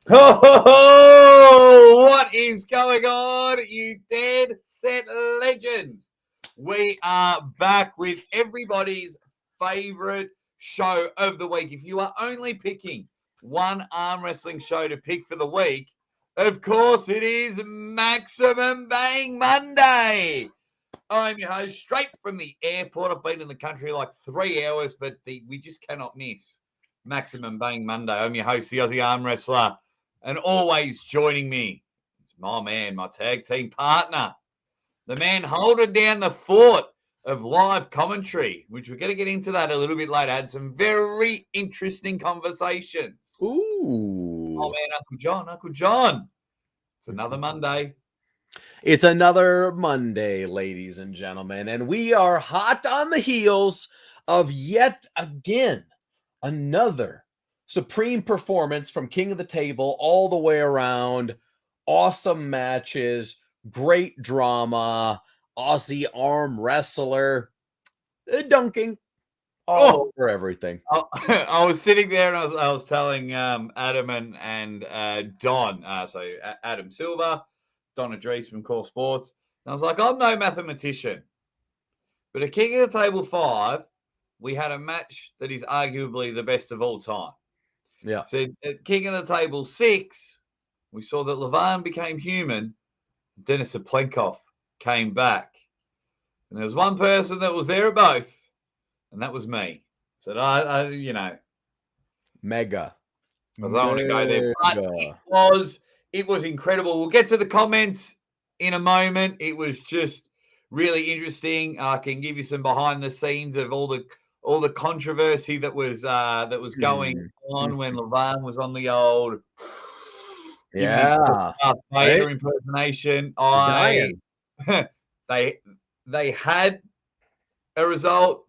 Oh, what is going on, you dead set legends? We are back with everybody's favorite show of the week. If you are only picking one arm wrestling show to pick for the week, of course it is Maximum Bang Monday. I'm your host, straight from the airport. I've been in the country like 3 hours, but we just cannot miss Maximum Bang Monday. I'm your host, the Aussie Arm Wrestler. And always joining me is my man, my tag team partner, the man holding down the fort of live commentary, which we're going to get into that a little bit later. Had some very interesting conversations. Oh, Ooh. man, Uncle John, Uncle John. It's another Monday. It's another Monday, ladies and gentlemen, and we are hot on the heels of yet again another supreme performance from King of the Table all the way around. Awesome matches, great drama, Aussie arm wrestler, dunking all Oh, over everything. I was sitting there and I was telling Adam and Don, Adam Silver, Don Adries from Core Sports, and I was like, I'm no mathematician, but at King of the Table 5, we had a match that is arguably the best of all time. Yeah. So at King of the Table 6, we saw that Lavan became human, Denis Plenkoff came back, and there was one person that was there at both, and that was me. So Mega. I don't want to go there, but Mega. it was incredible. We'll get to the comments in a moment. It was just really interesting. I can give you some behind the scenes of all the controversy that was going on when Lavan was on the old giving his Yeah. Darth Right? Vader impersonation. He's dying. They they had a result,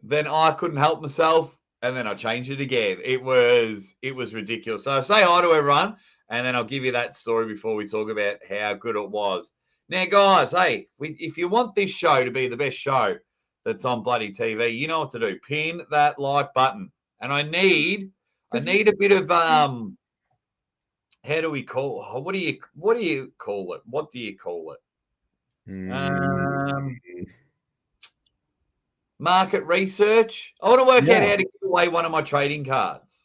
then I couldn't help myself, and then I changed it again. It was ridiculous. So say hi to everyone, and then I'll give you that story before we talk about how good it was. Now, guys, hey, if you want this show to be the best show that's on bloody TV, you know what to do. Pin that like button, and I need a bit of How do we call? What do you call it? What do you call it? Mm, Um, Market research. I want to work out yeah. how to give away one of my trading cards.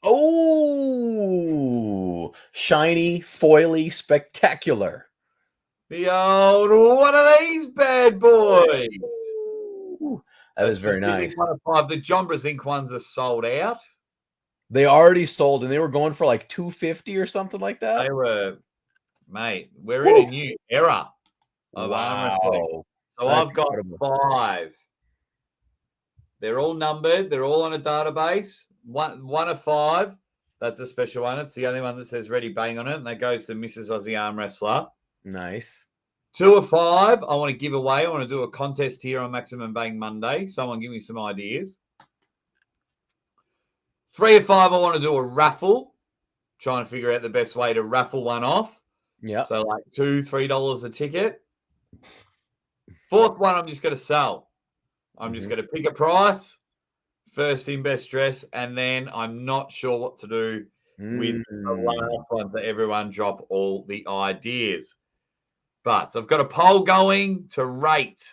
Oh, shiny, foily, spectacular. The old one of these bad boys. Ooh, that A is very specific nice. one of 5. The John Brzenk ones are sold out. They already sold and they were going for like 250 or something like They that. were, mate, we're in a Woo. new era of arm wrestling. Wow. So That's I've got incredible. 5. They're all numbered. They're all on a database. One of 5. That's a special one. It's the only one that says ready bang on it. And that goes to Mrs. Aussie Arm Wrestler. Nice. 2 of 5, I want to give away. I want to do a contest here on Maximum Bang Monday. Someone give me some ideas. 3 of 5, I want to do a raffle. Trying to figure out the best way to raffle one off. Yeah. So like $2-3 a ticket. 4th one, I'm just going to sell. I'm just going to pick a price, first in, best dress, and then I'm not sure what to do with the last ones that everyone drop all the ideas. But I've got a poll going to rate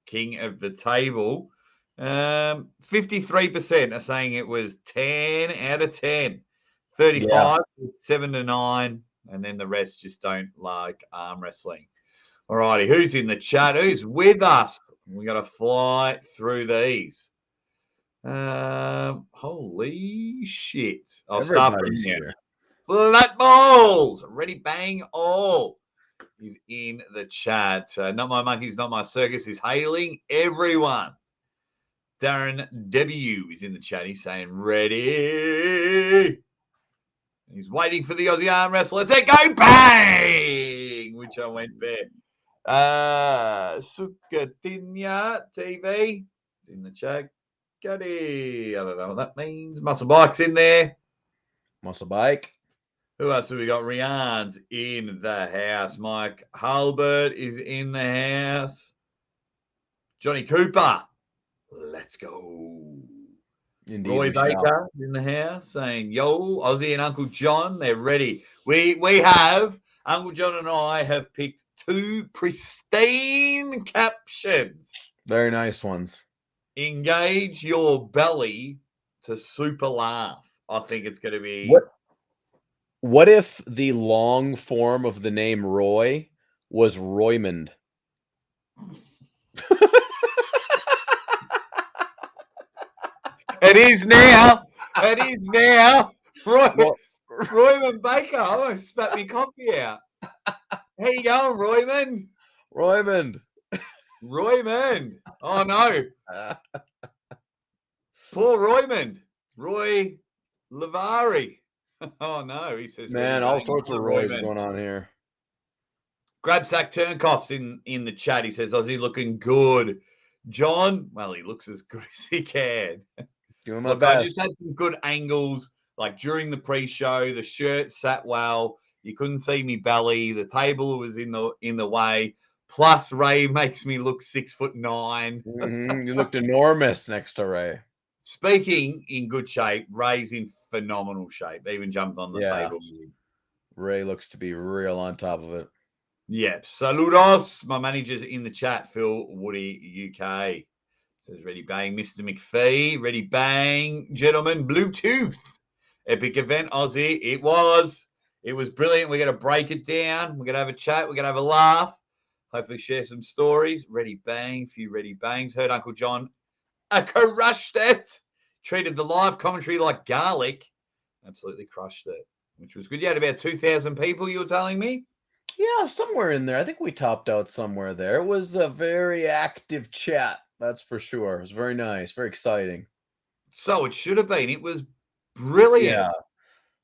King of the Table. 53% are saying it was 10 out of 10. 35, 7 to 9, and then the rest just don't like arm wrestling. All righty, who's in the chat? Who's with us? We got to fly through these. Holy shit! I'll start from Everybody's here. here. Flat balls, ready bang all. He's in the chat. Not my monkeys, not my circus is hailing everyone. Darren W is in the chat. He's saying ready. He's waiting for the Aussie arm wrestler. Let's go bang! Which I went there. Sukatinya TV is in the chat. Cuddy. I don't know what that means. Muscle Bike's in there. Muscle bike. Who else have we got? Rian's in the house. Mike Halbert is in the house. Johnny Cooper. Let's go. Indeed, Roy we shall. Baker in the house saying, "Yo, Aussie and Uncle John, they're ready." We have Uncle John and I have picked 2 pristine captions. Very nice ones. Engage your belly to super laugh. I think it's going to be. What if the long form of the name Roy was Roymond? It is now. It is now. Well, Royman Baker. I almost spat me coffee out. How you going, Royman? Roymond. Royman. Oh no. Poor Roymond. Roy Lavari. Oh no, he says. Man, all sorts of Roys going on here. Grabsack Turnkoff's in the chat. He says, "Aussie looking good." John, well, he looks as good as he can. Doing my Look, I best. just had some good angles, like during the pre-show. The shirt sat well. You couldn't see me belly. The table was in the way. Plus, Ray makes me look 6'9". You looked enormous next to Ray. Speaking in good shape, Ray's in phenomenal shape. Even jumped on the table. Ray looks to be real on top of it. Yep. Saludos. My manager's in the chat, Phil Woody UK. Says ready bang, Mr. McPhee. Ready bang, gentlemen. Bluetooth. Epic event, Aussie. It was. It was brilliant. We're going to break it down. We're going to have a chat. We're going to have a laugh. Hopefully share some stories. Ready bang. Few ready bangs. Heard Uncle John crushed it. Treated the live commentary like garlic. Absolutely crushed it, which was good. You had about 2,000 people, you were telling me? Yeah, somewhere in there. I think we topped out somewhere there. It was a very active chat. That's for sure. It was very nice, very exciting. So it should have been. It was brilliant. Yeah.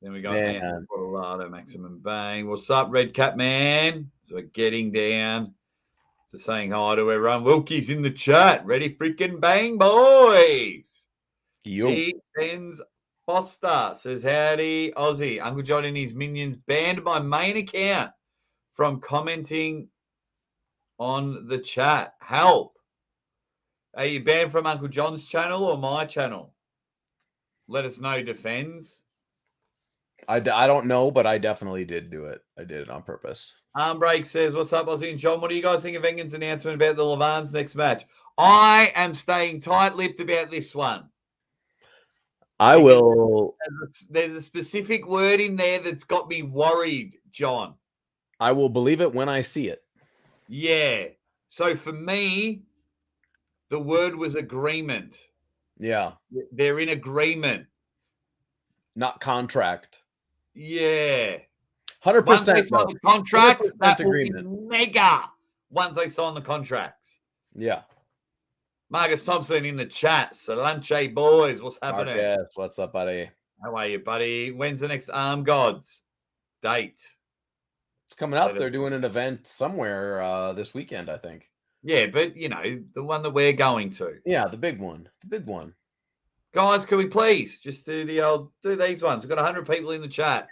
Then we got Anthony Portolado, Maximum Bang. What's up, Red Cap Man? So we're getting down to saying hi to everyone. Wilkie's in the chat. Ready freaking bang, boys. He sends Foster. Says, howdy, Aussie. Uncle John and his minions banned my main account from commenting on the chat. Help. Are you banned from Uncle John's channel or my channel? Let us know, Defends. I don't know, but I definitely did do it. I did it on purpose. Armbreak says, what's up, Aussie and John? What do you guys think of Engen's announcement about the Lavan's next match? I am staying tight-lipped about this one. I will. There's a specific word in there that's got me worried, John. I will believe it when I see it. Yeah. So for me, the word was agreement. Yeah. They're in agreement. Not contract. Yeah. 100%. Once they sign the contracts, that agreement. will be mega. Once they sign the contracts. Yeah. Marcus Thompson in the chat. Salanche boys, what's happening? Marcus, what's up, buddy? How are you, buddy? When's the next Arm Gods date? It's coming up. They're doing an event somewhere this weekend, I think. Yeah, but you know, the one that we're going to. Yeah, the big one. The big one. Guys, can we please just do these ones? We've got 100 people in the chat.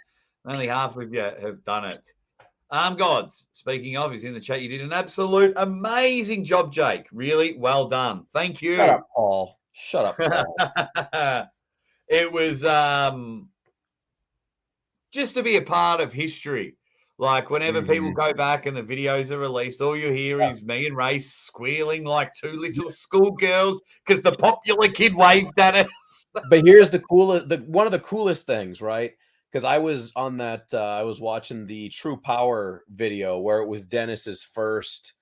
Only half of you have done it. Arm Gods, speaking of, is in the chat. You did an absolute amazing job, Jake. Really well done. Thank you. Shut up, Paul. Shut up, Paul. It was just to be a part of history. Like whenever people go back and the videos are released, all you hear is me and Ray squealing like 2 little schoolgirls because the popular kid waved at us. But here's the one of the coolest things, right? Because I was on that, I was watching the True Power video where it was Dennis's first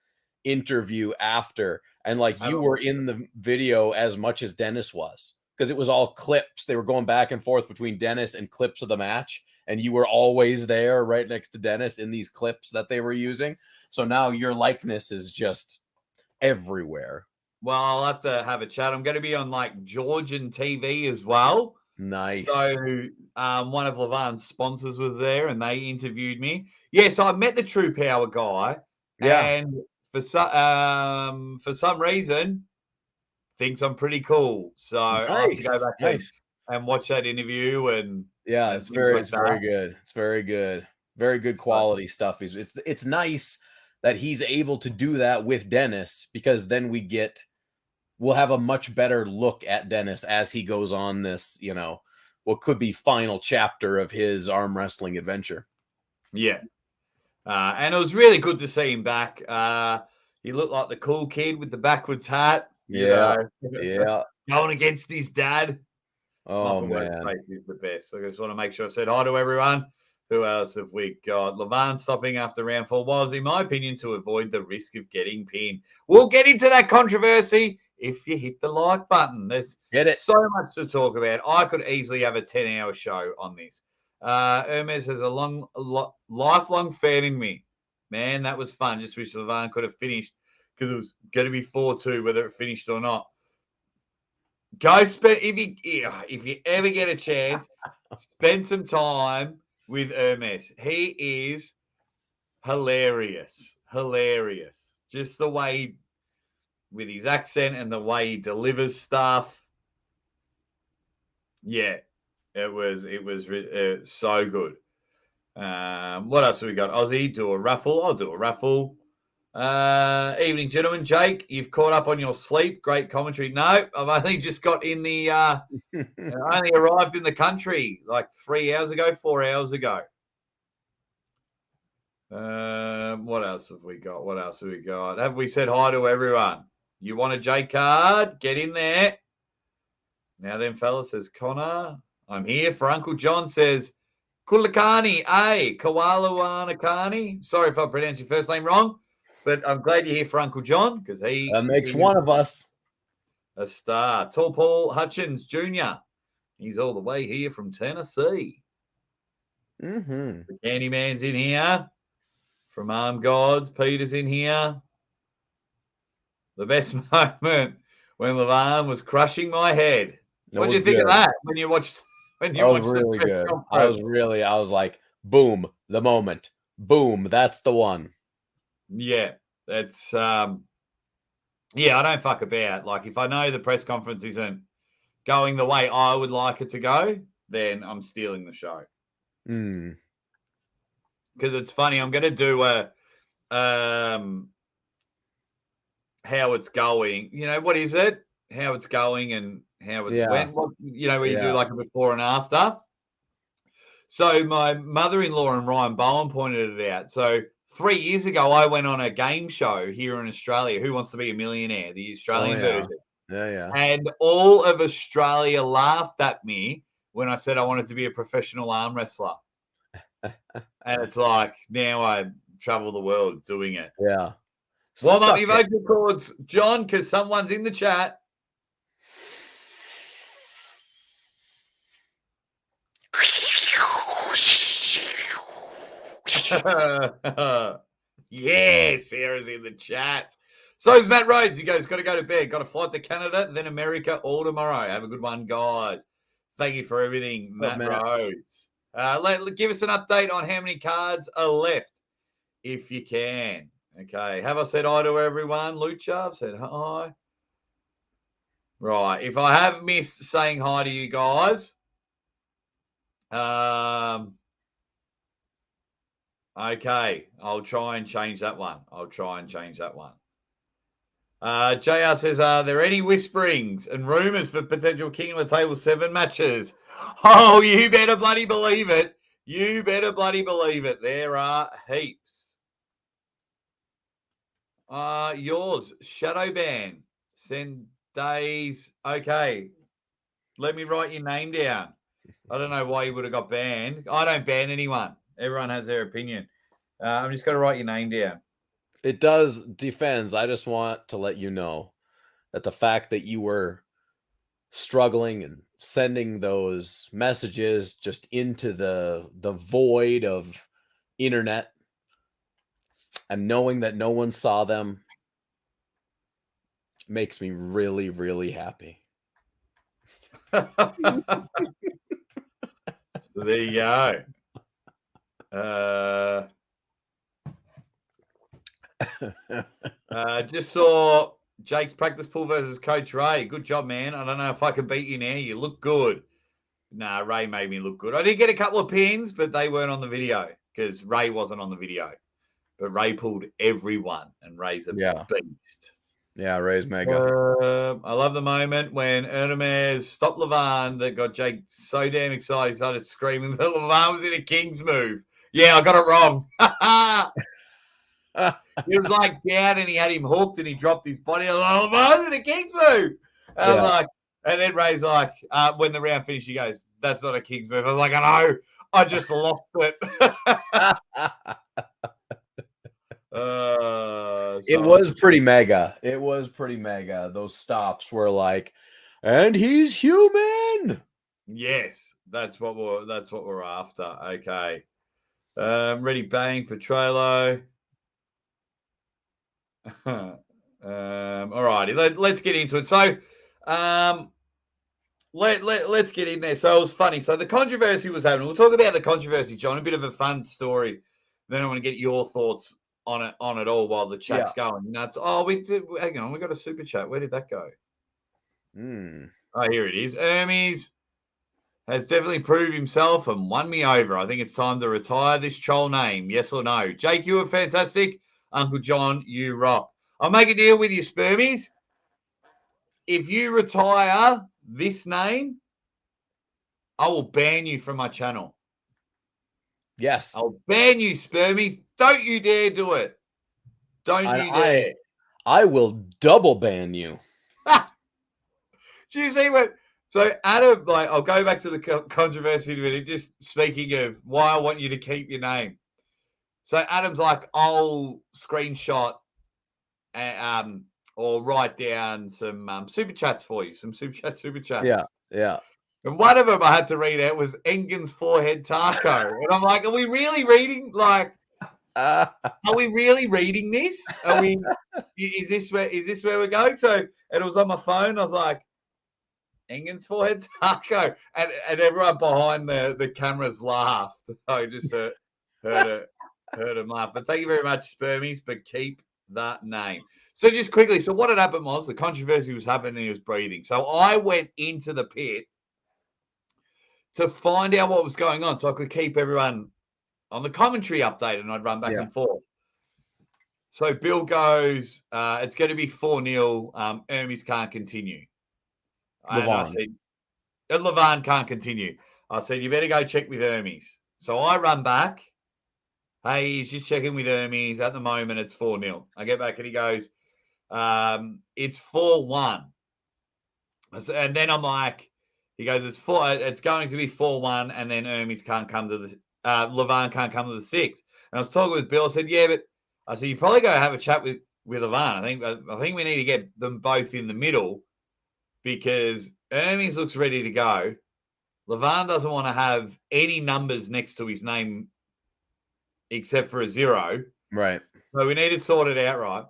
interview after, and like you were in the video as much as Dennis was, because it was all clips. They were going back and forth between Dennis and clips of the match, and you were always there right next to Dennis in these clips that they were using. So now your likeness is just everywhere. Well, I'll have to have a chat. I'm going to be on like Georgian TV as well. Nice. So one of Lavan's sponsors was there and they interviewed me. Yeah, so I met the True Power guy. Yeah. And for some reason, thinks I'm pretty cool. So I'll have to go back and watch that interview. And yeah, it's very good. It's very good. Very good quality stuff. It's nice that he's able to do that with Dennis, because then we get we'll have a much better look at Dennis as he goes on this, what could be final chapter of his arm wrestling adventure. Yeah. And it was really good to see him back. He looked like the cool kid with the backwards hat. Yeah. Going against his dad. Oh, man. He's the best. So I just want to make sure I said hi to everyone. Who else have we got? Lavan stopping after round 4 was, in my opinion, to avoid the risk of getting pinned. We'll get into that controversy if you hit the like button. There's so much to talk about. I could easily have a 10-hour show on this. Hermes has a lifelong fan in me. Man, that was fun. Just wish Lavan could have finished because it was going to be 4-2, whether it finished or not. Go spend if you ever get a chance, spend some time with Hermes. He is hilarious. Just the way with his accent and the way he delivers stuff. Yeah, it was so good. What else have we got? Aussie, do a raffle. I'll do a raffle. Evening, gentlemen. Jake, you've caught up on your sleep. Great commentary. No, I've only just got in the I only arrived in the country like 4 hours ago. What else have we got? Have we said hi to everyone? You want a J card? Get in there. Now then, fella, says Connor. I'm here for Uncle John, says Kulakani, Kawaluanakani. Sorry if I pronounced your first name wrong. But I'm glad you're here for Uncle John because he makes one of us a star. Tall Paul Hutchins Jr. He's all the way here from Tennessee. Mm-hmm. The Candyman's in here from Armed Gods. Peter's in here. The best moment when Lavan was crushing my head. What do you think of that when you watched? Really good. I was like, boom, the moment. Boom, that's the one. Yeah, that's I don't fuck about. Like if I know the press conference isn't going the way I would like it to go, then I'm stealing the show. Because it's funny, I'm gonna do a how it's going. What is it? How it's going and how it's went. Where you do like a before and after. So my mother-in-law and Ryan Bowen pointed it out. So 3 years ago, I went on a game show here in Australia, Who Wants to Be a Millionaire, the Australian version. Yeah. And all of Australia laughed at me when I said I wanted to be a professional arm wrestler. And it's like, now I travel the world doing it. Yeah. Warm up your vocal cords, John, because someone's in the chat. Yes, Sarah's in the chat. So is Matt Rhodes. He goes, got to go to bed. Got a flight to Canada, then America all tomorrow. Have a good one, guys. Thank you for everything, Matt Rhodes. Give us an update on how many cards are left, if you can. Okay. Have I said hi to everyone? Lucha, I've said hi. Right. If I have missed saying hi to you guys, okay, I'll try and change that one. JR says, are there any whisperings and rumors for potential King of the Table 7 matches? Oh, you better bloody believe it. There are heaps. Yours, Shadowban. Send days. Okay. Let me write your name down. I don't know why you would have got banned. I don't ban anyone. Everyone has their opinion. I'm just going to write your name down. It does defends. I just want to let you know that the fact that you were struggling and sending those messages just into the void of internet and knowing that no one saw them makes me really, really happy. So there you go. Just saw Jake's practice pool versus Coach Ray. Good job, man. I don't know if I can beat you now. You look good. Nah, Ray made me look good. I did get a couple of pins, but they weren't on the video because Ray wasn't on the video. But Ray pulled everyone, and Ray's a beast. Yeah, Ray's mega. I love the moment when Hermes stopped Lavan that got Jake so damn excited he started screaming that Lavan was in a king's move. Yeah, I got it wrong. He was like down and he had him hooked and he dropped his body. Lavan in a king's move. I was like, and then Ray's like, when the round finished, he goes, "That's not a king's move." I was like, "I know, I just lost it." It was pretty mega. It was pretty mega. Those stops were like, and he's human. Yes, that's what we're after. Okay. Ready bang for Trello. All righty, let's get into it. So let's get in there. So it was funny. So the controversy was happening. We'll talk about the controversy, John. A bit of a fun story. Then I want to get your thoughts on it all while the chat's going nuts. Oh, hang on, we got a super chat. Where did that go? Oh, here it is. Hermes has definitely proved himself and won me over. I think it's time to retire this troll name. Yes or no? Jake, you were fantastic. Uncle John, you rock. I'll make a deal with you, Spermies. If you retire this name, I will ban you from my channel. Yes. I'll ban you, Spermies. Don't you dare do it. Don't you dare. I will double ban you. Do you see what? So Adam, like, I'll go back to the controversy in a minute, just speaking of why I want you to keep your name. So Adam's like, I'll screenshot or write down some super chats for you, some super chats. Yeah. And one of them I had to read out was Engen's forehead taco. And I'm like, are we really reading? Like, are we really reading this? Are we? Is this where we're going? So, and it was on my phone. I was like, Engen's forehead taco, and everyone behind the cameras laughed. I just heard him laugh. But thank you very much, Spermies. But keep that name. So just quickly, so what had happened was the controversy was happening. He was breathing. So I went into the pit to find out what was going on, so I could keep everyone on the commentary updated, and I'd run back and forth. So Bill goes, it's going to be 4-0. Hermes can't continue. And I said, Lavan can't continue. I said, you better go check with Hermes. So I run back. Hey, he's just checking with Hermes. At the moment, it's 4-0. I get back and he goes, it's 4-1. And then I'm like, he goes, it's going to be 4-1, and then Hermes can't come to the Lavan can't come to the 6. And I was talking with Bill. I said, yeah, but I said, you probably go have a chat with Lavan. I think we need to get them both in the middle because Hermes looks ready to go. Lavan doesn't want to have any numbers next to his name except for a 0. Right. So we need to sort it out, right?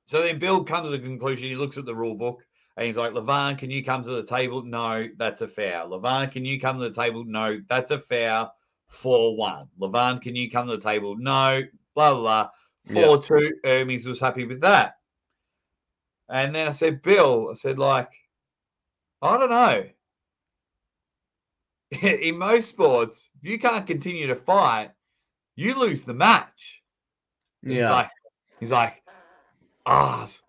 So then Bill comes to the conclusion. He looks at the rule book and he's like, Lavan, can you come to the table? No, that's a foul. Lavan, can you come to the table? No, that's a foul. 4-1. Lavan, can you come to the table? No, blah, blah, blah. 4-2. Hermes was happy with that. And then I said, Bill, I said, like, I don't know. In most sports, if you can't continue to fight, you lose the match. Yeah. He's like, Oz.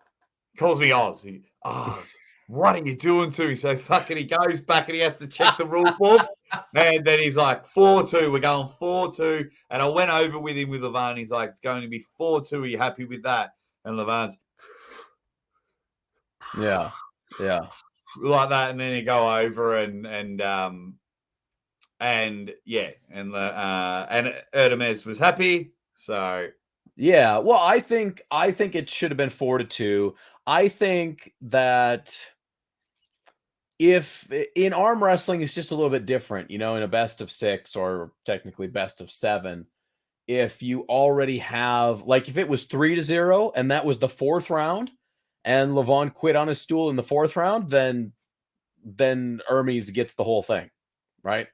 He calls me Oz. Oz, what are you doing to me? So fucking he goes back and he has to check the rule book. And then he's like, 4-2. We're going 4-2. And I went over with him with Lavan. He's like, it's going to be 4-2. Are you happy with that? And Lavan's Yeah. Like that. And then he go over and yeah, and Hermes was happy. So yeah, well, I think it should have been 4-2. I think that if in arm wrestling it's just a little bit different, in a best of 6 or technically best of 7. If you already have, like, if it was 3-0 and that was the 4th round, and Lavon quit on his stool in the 4th round, then Hermes gets the whole thing, right?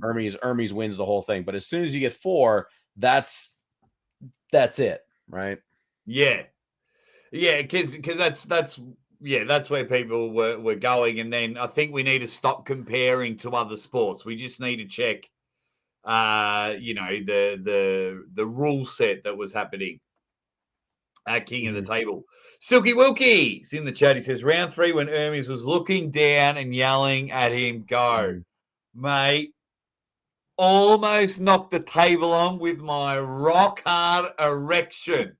Hermes wins the whole thing. But as soon as you get 4, that's it, right? Yeah, because that's where people were going. And then I think we need to stop comparing to other sports. We just need to check, the rule set that was happening. King of the table. Silky Wilkie's in the chat. He says, round 3 when Hermes was looking down and yelling at him, go. Mate, almost knocked the table on with my rock hard erection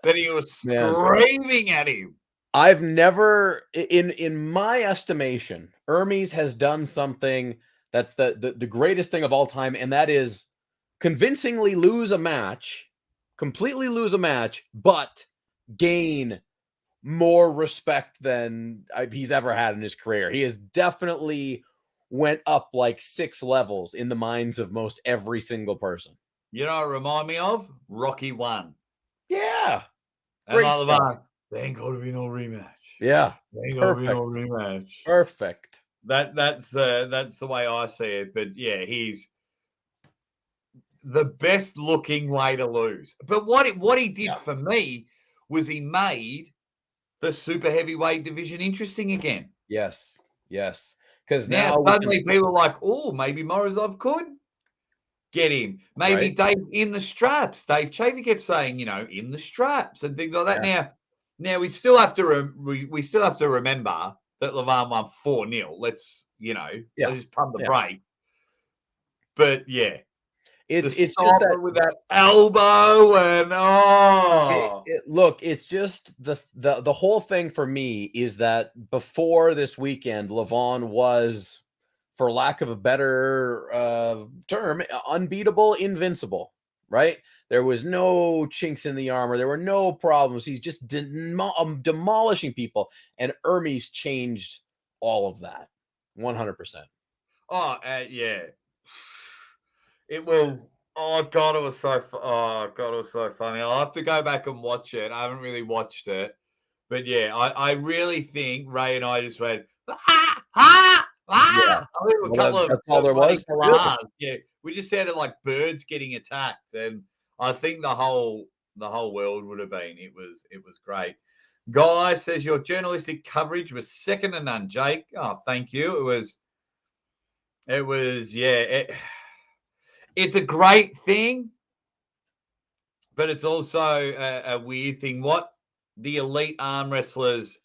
that he was screaming at him. I've never, in my estimation, Hermes has done something that's the greatest thing of all time, and that is convincingly lose a match, completely lose a match, but gain more respect than he's ever had in his career. He has definitely went up like 6 levels in the minds of most every single person. You know what it remind me of? Rocky 1. Yeah. And Great stuff. there ain't got to be no rematch. Yeah. There ain't got to be no rematch. Perfect. That's the way I see it. But yeah, he's the best looking way to lose. But what he did for me was he made the super heavyweight division interesting again. Yes. Because now suddenly people are like, oh, maybe Morozov could get him. Maybe Dave in the straps. Dave Chavy kept saying, in the straps and things like that. Yeah. Now we still have to remember that Lavan won 4-0. Let's just pump the brake. But yeah, it's just that with that elbow and look, it's just the whole thing for me is that before this weekend, Lavon was, for lack of a better term, unbeatable, invincible, right? There was no chinks in the armor. There were no problems. He's just demolishing people. And Hermes changed all of that. 100%. Yeah. It was, oh God, it was so funny. I'll have to go back and watch it. I haven't really watched it. But yeah, I really think Ray and I just went, yeah. I think a couple of that's all there was. Yeah, we just sounded like birds getting attacked, and I think the whole world would have been. It was great. Guy says your journalistic coverage was second to none, Jake. Oh, thank you. It was it's a great thing, but it's also a weird thing. What the elite arm wrestlers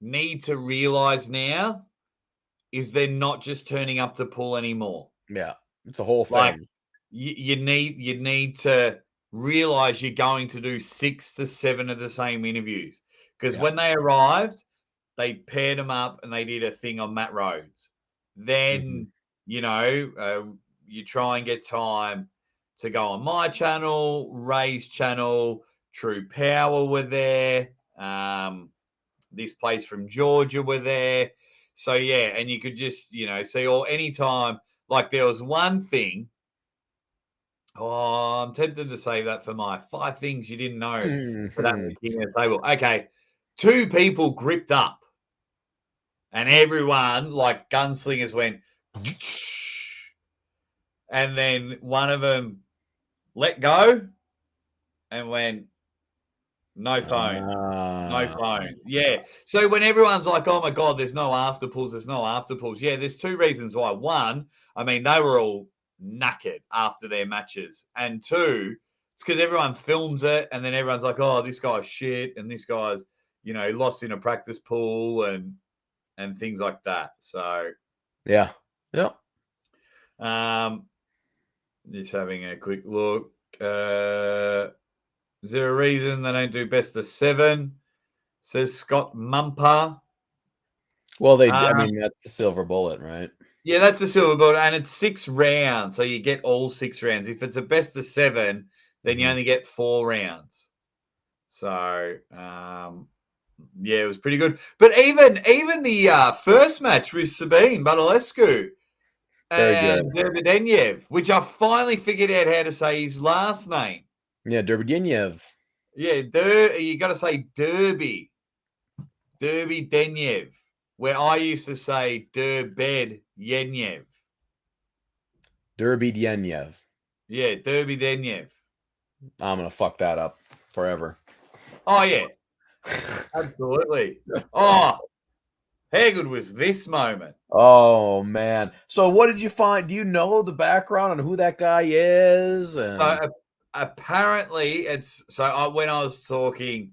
need to realize now is they're not just turning up to pull anymore. Yeah, it's a whole thing. Like you need to realize you're going to do 6 to 7 of the same interviews, because when they arrived, they paired them up and they did a thing on Matt Rhodes. Then you try and get time to go on my channel, Ray's channel, True Power were there. This place from Georgia were there. So, yeah, and you could just, see, or anytime, like there was one thing. Oh, I'm tempted to say that for my 5 things you didn't know for that King of the Table. Okay, 2 people gripped up and everyone, like gunslingers, went, and then one of them let go and went, no phone. No phone. Yeah. So when everyone's like, oh my God, there's no after pulls. Yeah, there's 2 reasons why. One, I mean, they were all knackered after their matches. And 2, it's because everyone films it and then everyone's like, oh, this guy's shit and this guy's, lost in a practice pool and things like that. So yeah. Just having a quick look. Is there a reason they don't do best of 7? Says Scott Mumper. Well, I mean, that's the silver bullet, right? Yeah, that's the silver bullet, and it's 6 rounds, so you get all 6 rounds. If it's a best of 7, then you only get 4 rounds. So, it was pretty good. But even the first match with Sabine Badalescu and Derbedenyev, which I finally figured out how to say his last name. Yeah, Derbedenyev. Yeah, you got to say Derby Denyev, where I used to say Derbedenyev. Derbedenyev. Yeah, Derbedenyev. I'm gonna fuck that up forever. Oh yeah, absolutely. Oh, how good was this moment? Oh man! So what did you find? Do you know the background on who that guy is? apparently it's so. When I was talking,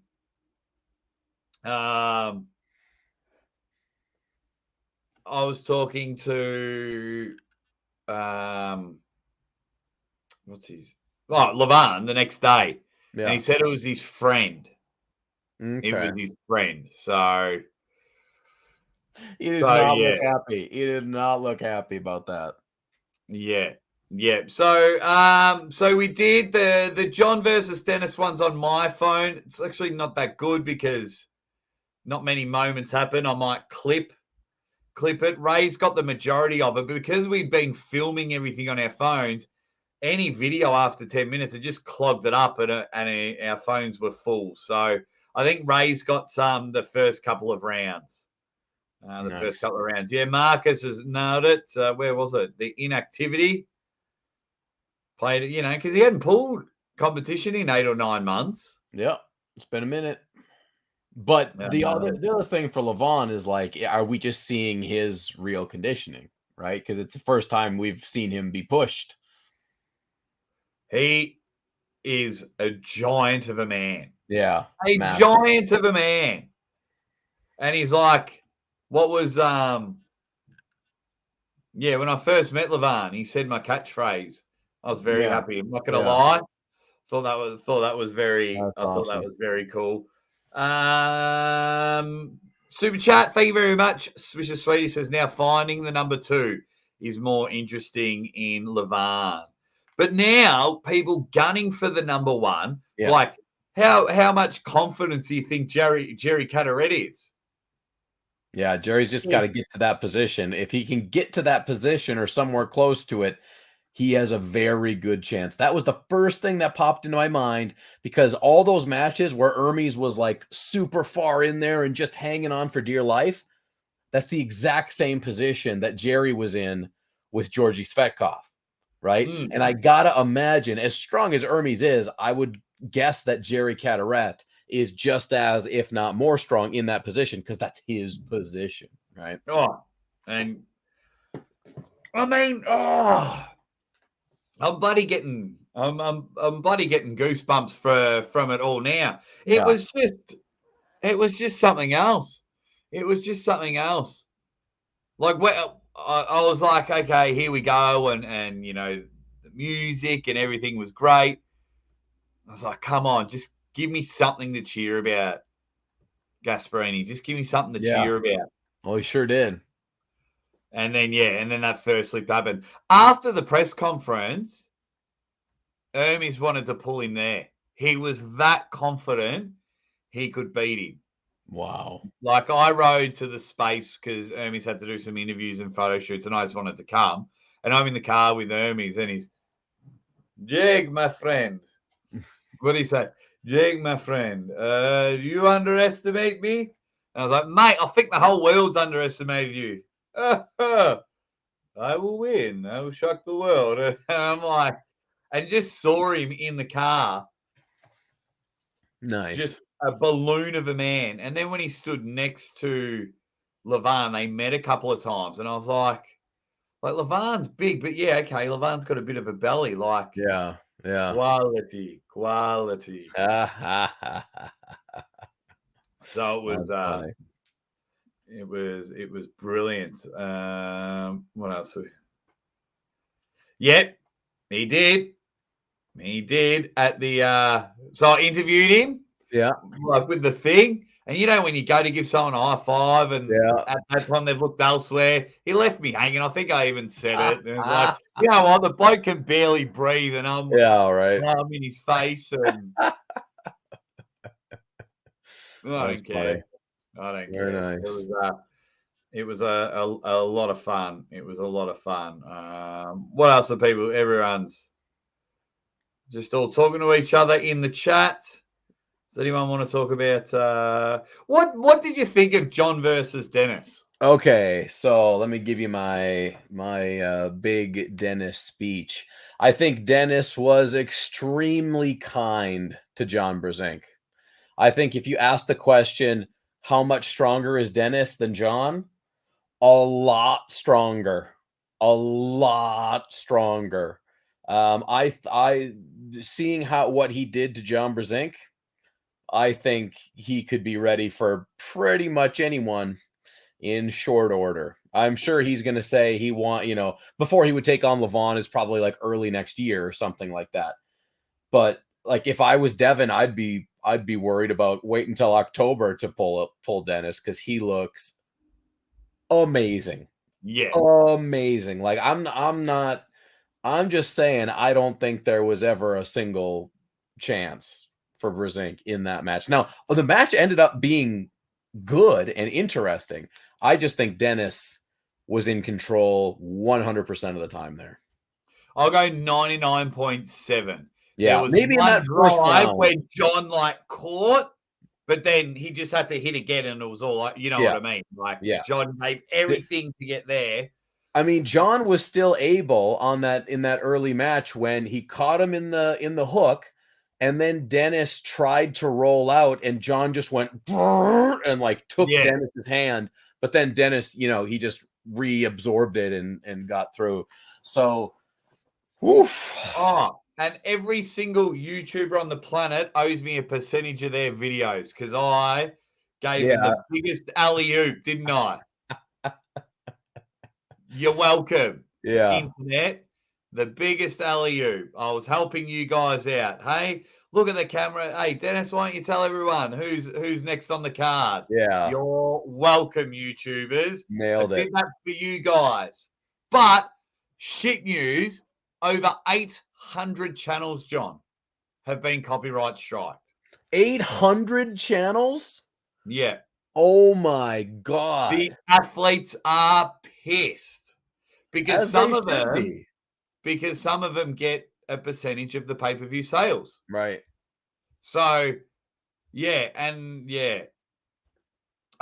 I was talking to what's his? Oh, Lavan the next day, and he Yeah. said it was his friend. It Okay. was his friend. So He did not look yeah, happy. He did not look happy about that. yeah, yeah. So we did the John versus Dennis ones on my phone. It's actually not that good because not many moments happen. I might clip it. Ray's got the majority of it, but because we've been filming everything on our phones, any video after 10 minutes, it just clogged it up, and our phones were full. So I think Ray's got the first couple of rounds. Nice. Yeah, Marcus has nailed it. Where was it? The inactivity. Played it, because he hadn't pulled competition in 8 or 9 months. Yeah. It's been a minute. But the Um, other thing for Lavon is like, are we just seeing his real conditioning, right? Because it's the first time we've seen him be pushed. he is a giant of a man. Yeah. A Massive. giant of a man. And he's like, what was yeah, when I first met Lavan, he said my catchphrase. I was very Yeah. happy. I'm not gonna Yeah. lie. Thought that was very That's awesome. very cool. Super chat, thank you very much. Swisher Sweetie says now finding the number 2 is more interesting in Lavan. But now people gunning for the number 1, Yeah. like how much confidence do you think Jerry Caderet is? Yeah, Jerry's just got to get to that position. If he can get to that position or somewhere close to it, he has a very good chance. That was the first thing that popped into my mind because all those matches where Hermes was like super far in there and just hanging on for dear life, that's the exact same position that Jerry was in with Georgi Svetkov, right? And I gotta imagine, as strong as Hermes is, I would guess that Jerry Caderet is just as, if not more strong in that position because that's his position, right? Oh, and I mean, I'm bloody getting I'm bloody getting goosebumps from it all now. Yeah. It was just something else. It was just something else. Like I was like, okay, here we go, and the music and everything was great. I was like, come on, just give me something to cheer about, Gasparini. Just give me something to Yeah. cheer about. Oh, he sure did. And then that first slip happened after the press conference. Hermes wanted to pull him there. He was that confident he could beat him. Wow. Like I rode to the space because Hermes had to do some interviews and photo shoots, and I just wanted to come. And I'm in the car with Hermes, and he's Jake, my friend. What did he say? Jake, my friend, you underestimate me? And I was like, mate, I think the whole world's underestimated you. I will win. I will shock the world. And I'm like, and just saw him in the car, Nice. just a balloon of a man. And then when he stood next to Lavan, they met a couple of times, and I was like Lavan's big, but yeah, okay, Lavan's got a bit of a belly, like Yeah. Yeah. quality. So That's funny. it was brilliant. What else? Yep, he did. He did at the so I interviewed him. Yeah. Like with the thing. And when you go to give someone a high five and Yeah. at that time they've looked elsewhere, he left me hanging. I think I even said it. And it was like, you know what? The bloke can barely breathe and I'm right. in his face and I don't care. I don't Very care. nice. It was a lot of fun. It was a lot of fun. What else are people? Everyone's just all talking to each other in the chat. Does anyone want to talk about what did you think of John versus Dennis? Okay, so let me give you my big Dennis speech. I think Dennis was extremely kind to John Brzenk. I think if you ask the question, how much stronger is Dennis than John? A lot stronger. A lot stronger. I seeing what he did to John Brzenk, I think he could be ready for pretty much anyone in short order. I'm sure he's going to say before he would take on Lavon is probably like early next year or something like that. But like if I was Devon, I'd be worried about wait until October to pull Dennis because he looks amazing. Yeah. Amazing. Like I'm just saying I don't think there was ever a single chance for Brzenk in that match. Now, the match ended up being good and interesting. I just think Dennis was in control 100% of the time there. I'll go 99.7. There Yeah, was maybe in one that first drive round. where John caught, but then he just had to hit again, and it was all like, you know what I mean? Like John gave everything to get there. I mean, John was still able in that early match when he caught him in the hook, and then Dennis tried to roll out, and John just went and like took Dennis's hand, but then Dennis, he just reabsorbed it and got through. So, woof. Oh, and every single YouTuber on the planet owes me a percentage of their videos because I gave them the biggest alley-oop, didn't I? You're welcome. Yeah. Internet, the biggest alley-oop. I was helping you guys out. Hey, look at the camera. Hey, Dennis, why don't you tell everyone who's next on the card? Yeah. You're welcome, YouTubers. Nailed it. That for you guys. But shit news, over 800 channels, John, have been copyright striked. 800 channels? Yeah. Oh my God. The athletes are pissed because As some they of them be. because some of them get a percentage of the pay-per-view sales. Right. So,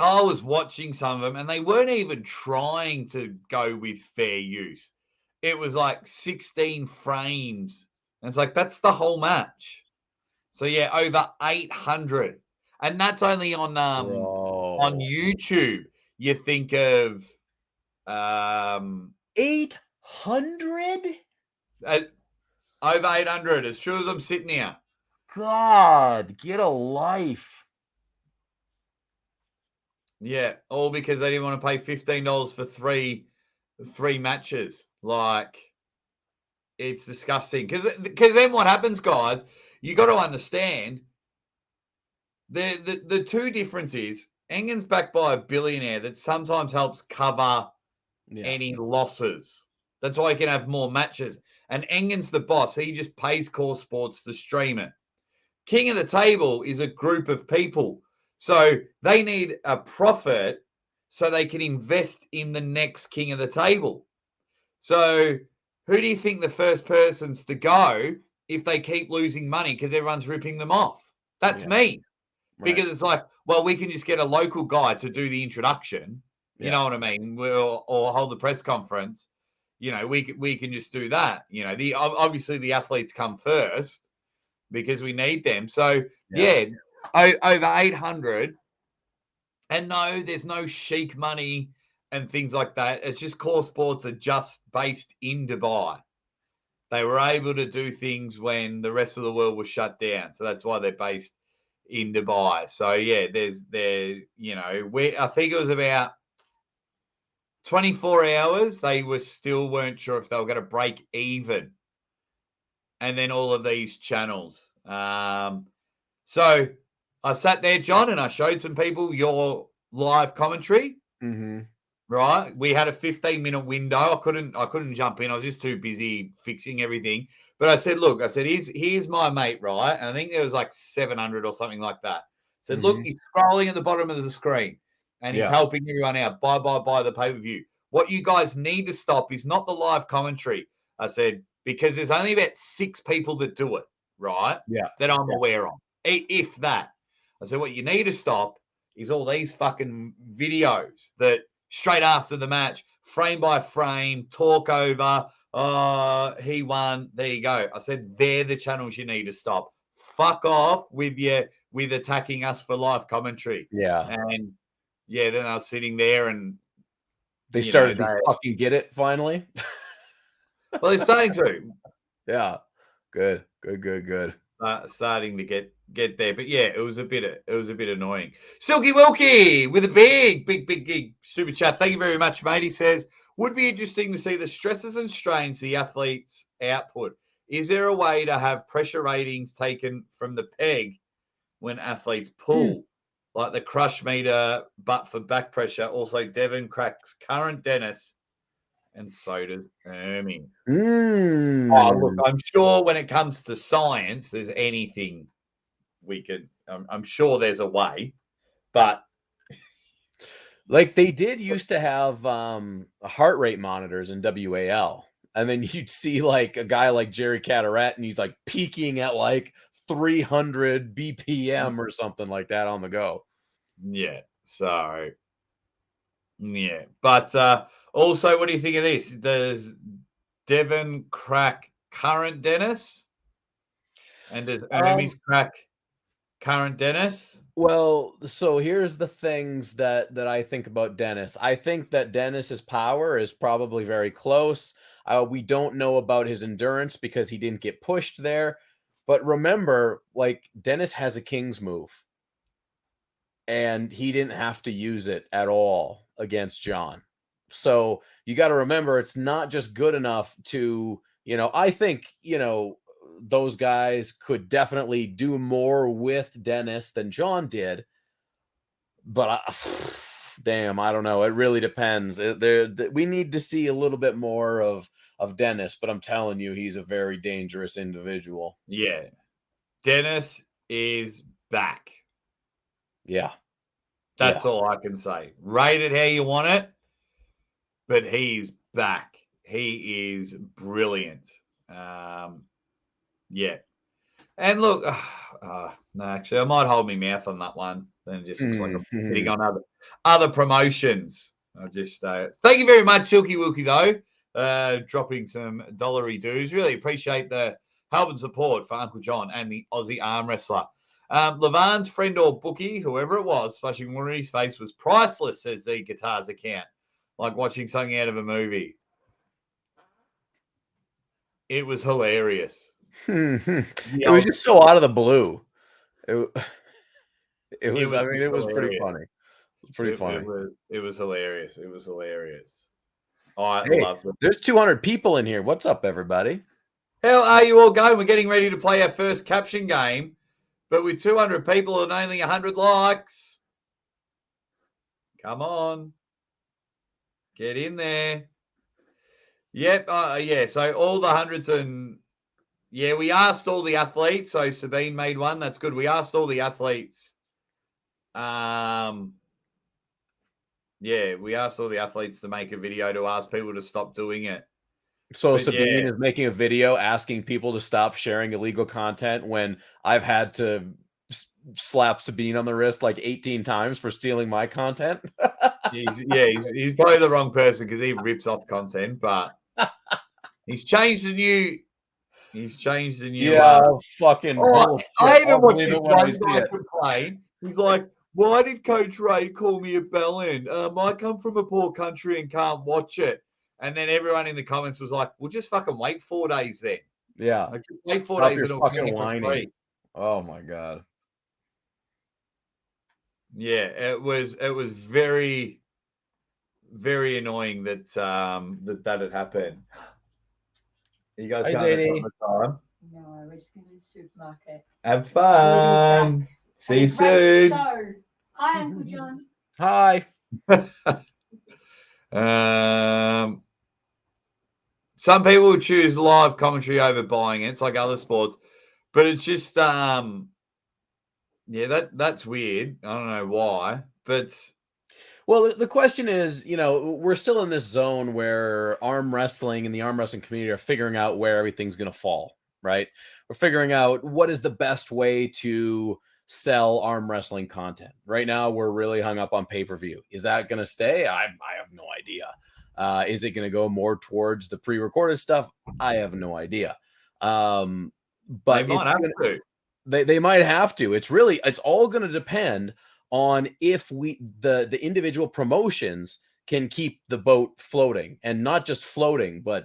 I was watching some of them and they weren't even trying to go with fair use. It was like 16 frames. And it's like, that's the whole match. So, over 800. And that's only on YouTube. You think of 800? Over 800, as sure as I'm sitting here. God, get a life. Yeah, all because they didn't want to pay $15 for three matches. Like, it's disgusting. Because then what happens, guys? You got to understand the two differences. Engen's backed by a billionaire that sometimes helps cover any losses. That's why he can have more matches. And Engen's the boss. He just pays Core Sports to stream it. King of the Table is a group of people. So they need a profit so they can invest in the next King of the Table. So who do you think the first person's to go if they keep losing money because everyone's ripping them off? That's me. Because it's like, well, we can just get a local guy to do the introduction. You know what I mean? Or hold the press conference. We can just do that. Obviously the athletes come first because we need them. So over 800. And no, there's no chic money and things like that. It's just Core Sports are just based in Dubai. They were able to do things when the rest of the world was shut down. So that's why they're based in Dubai. So I think it was about 24 hours. They weren't sure if they were going to break even. And then all of these channels. So I sat there, John, and I showed some people your live commentary. Mm-hmm. Right. We had a 15-minute window. I couldn't jump in. I was just too busy fixing everything. But I said, look, here's my mate, right? And I think there was like 700 or something like that. I said, look, he's scrolling at the bottom of the screen and he's helping everyone out. Buy the pay-per-view. What you guys need to stop is not the live commentary. I said, because there's only about 6 people that do it, right? Yeah. That I'm aware of. If that. I said, what you need to stop is all these fucking videos that straight after the match, frame by frame, talk over, he won, there you go. I said, they're the channels you need to stop. Fuck off with attacking us for live commentary. Yeah. And then I was sitting there and they started to fucking get it finally. Well, they're starting to. Yeah. Good. Good. Starting to get there, but yeah, it was a bit annoying. Silky Wilkie with a big super chat. Thank you very much, mate. He says, would be interesting to see the stresses and strains the athletes output. Is there a way to have pressure ratings taken from the peg when athletes pull, like the crush meter, but for back pressure? Also, Devon cracks current Dennis, and so does Hermes. Oh, look, I'm sure when it comes to science, there's anything we could. I'm sure there's a way, but Like they did used to have heart rate monitors in WAL. And then you'd see like a guy like Jerry Cataret and he's like peaking at like 300 BPM or something like that on the go. yeah. So yeah, but also, what do you think of this? Does Devon crack current Dennis, and does Hermes crack current Dennis? Well, so here's the things that I think about Dennis. I think that Dennis's power is probably very close. We don't know about his endurance because he didn't get pushed there. But remember, like Dennis has a king's move, and he didn't have to use it at all against John. So you got to remember, it's not just good enough to, I think, those guys could definitely do more with Dennis than John did. But damn, I don't know. It really depends. We need to see a little bit more of Dennis, but I'm telling you, he's a very dangerous individual. Yeah, Dennis is back. Yeah. That's all I can say. Rate it how you want it, but he's back. He is brilliant. Yeah. And look, no, actually, I might hold my mouth on that one. Then it just looks like I'm hitting on other promotions. I just thank you very much, Silky Wilkie, though, dropping some dollary dues. Really appreciate the help and support for Uncle John and the Aussie arm wrestler. Lavan's friend or bookie, whoever it was, flashing water in his face was priceless, says the guitars account. Like watching something out of a movie. It was hilarious. It was just so out of the blue. It was it was pretty funny. Pretty funny. It was hilarious. It was hilarious. I Hey, love it. There's 200 people in here. What's up, everybody? How are you all going? We're getting ready to play our first caption game, but with 200 people and only 100 likes. Come on. Get in there. Yep. Yeah. So all the hundreds and yeah, we asked all the athletes. So Sabine made one. That's good. We asked all the athletes. Yeah, we asked all the athletes to make a video to ask people to stop doing it. So Sabine is making a video asking people to stop sharing illegal content when I've had to slap Sabine on the wrist like 18 times for stealing my content. he's probably the wrong person because he rips off content, but he's changed the new. Yeah, fucking bullshit. I even watched this one guy complain. He's like, why did Coach Ray call me a bellend? I come from a poor country and can't watch it. And then everyone in the comments was like, well, just fucking wait 4 days then. Yeah. Like, just wait 4 days and it'll fucking whining. Oh my God. Yeah, it was very, very annoying that that had happened. Are you guys going to the time? No, we're just going to the supermarket. Have fun. See you soon. Hi, Uncle John. Hi. Some people would choose live commentary over buying it. It's like other sports, but it's just yeah, that's weird. I don't know why, but well, the question is, we're still in this zone where arm wrestling and the arm wrestling community are figuring out where everything's going to fall, right? We're figuring out what is the best way to sell arm wrestling content. Right now, we're really hung up on pay-per-view. Is that going to stay? I have no idea. Is it going to go more towards the pre-recorded stuff? I have no idea. But they might have to. They might have to. It's all going to depend on if the individual promotions can keep the boat floating, and not just floating, but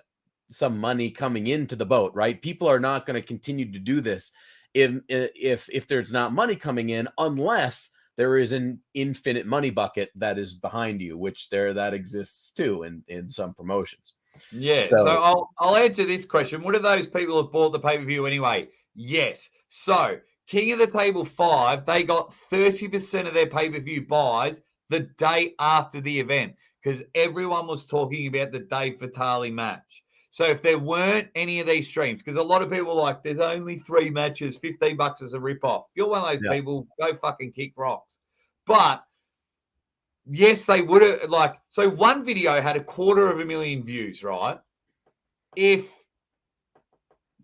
some money coming into the boat, right? People are not going to continue to do this if there's not money coming in, unless there is an infinite money bucket that is behind you, which that exists too in some promotions. Yeah. So I'll answer this question. What are those people who bought the pay-per-view anyway? Yes. So King of the Table 5, they got 30% of their pay-per-view buys the day after the event because everyone was talking about the Dave Vitale match. So if there weren't any of these streams, because a lot of people are like, there's only 3 matches, $15 is a rip-off. If you're one of those people, go fucking kick rocks. But yes, they would have, so one video had 250,000 views, right? If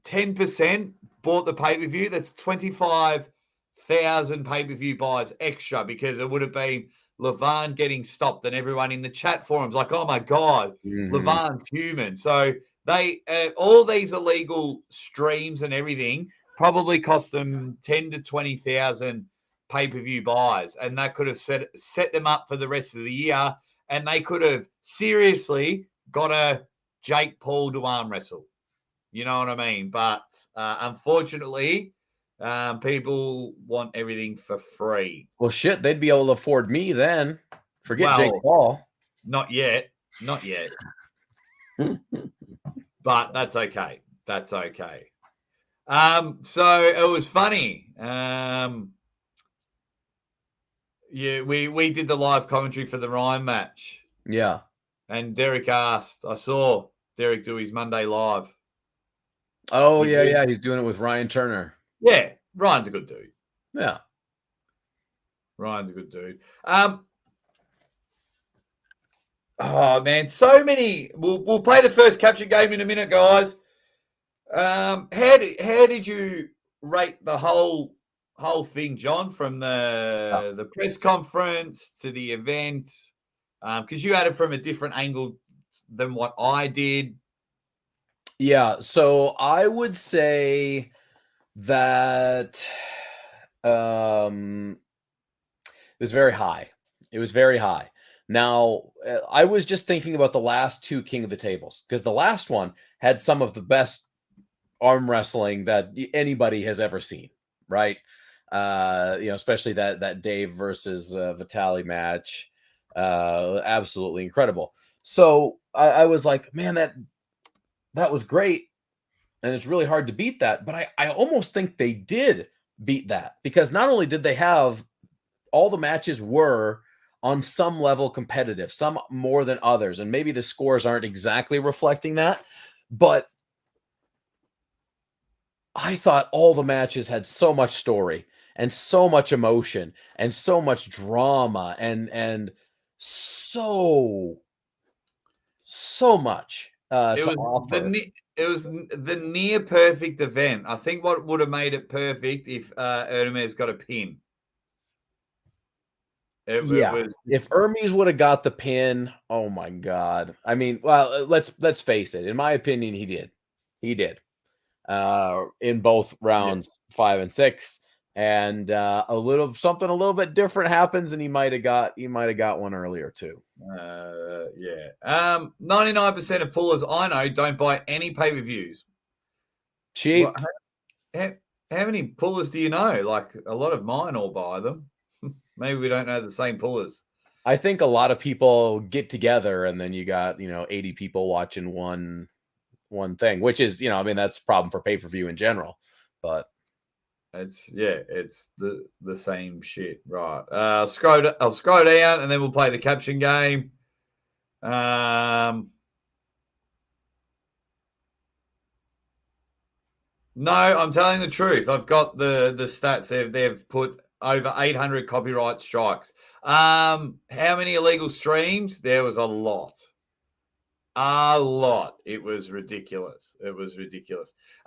10% bought the pay-per-view, that's 25,000 pay-per-view buys extra because it would have been Lavan getting stopped and everyone in the chat forums like, oh my God, Lavan's human. So they, all these illegal streams and everything probably cost them 10 to 20,000 pay-per-view buys, and that could have set them up for the rest of the year, and they could have seriously got a Jake Paul to arm wrestle. You know what I mean? But unfortunately, people want everything for free. Well, shit, they'd be able to afford me then. Forget Jake Paul. Not yet. Not yet. But that's okay. That's okay. So it was funny. Yeah, we did the live commentary for the Ryan match. Yeah. And Derek asked, I saw Derek do his Monday live. Oh, yeah. He's doing it with Ryan Turner. Yeah. Ryan's a good dude. Yeah. Ryan's a good dude. Oh, man. So many. We'll play the first Caption game in a minute, guys. How did you rate the whole thing, John, from the press conference to the event? Because you had it from a different angle than what I did. Yeah, so I would say that it was very high. It was very high. Now, I was just thinking about the last 2 King of the Tables, because the last one had some of the best arm wrestling that anybody has ever seen, right? Especially that Dave versus Vitale match. Absolutely incredible. So I was like, man, that was great. And it's really hard to beat that. But I almost think they did beat that, because not only did they have all the matches were on some level competitive, some more than others. And maybe the scores aren't exactly reflecting that, but I thought all the matches had so much story and so much emotion and so much drama and so much to offer. It was the near perfect event. I think what would have made it perfect if Hermes got a pin. If Hermes would have got the pin, oh my God. I mean, well, let's face it. In my opinion, he did. He did. In both rounds 5 and 6. And a little bit different happens, and he might have got one earlier too. 99% of pullers I know don't buy any pay-per-views. Cheap. How many pullers do you know? Like, a lot of mine all buy them. Maybe we don't know the same pullers. I think a lot of people get together, and then you got 80 people watching one thing, which is that's a problem for pay-per-view in general. But it's the same shit, right? I'll scroll down, and then we'll play the Caption game. No, I'm telling the truth. I've got the stats. They've put over 800 copyright strikes. How many illegal streams? There was a lot. It was ridiculous.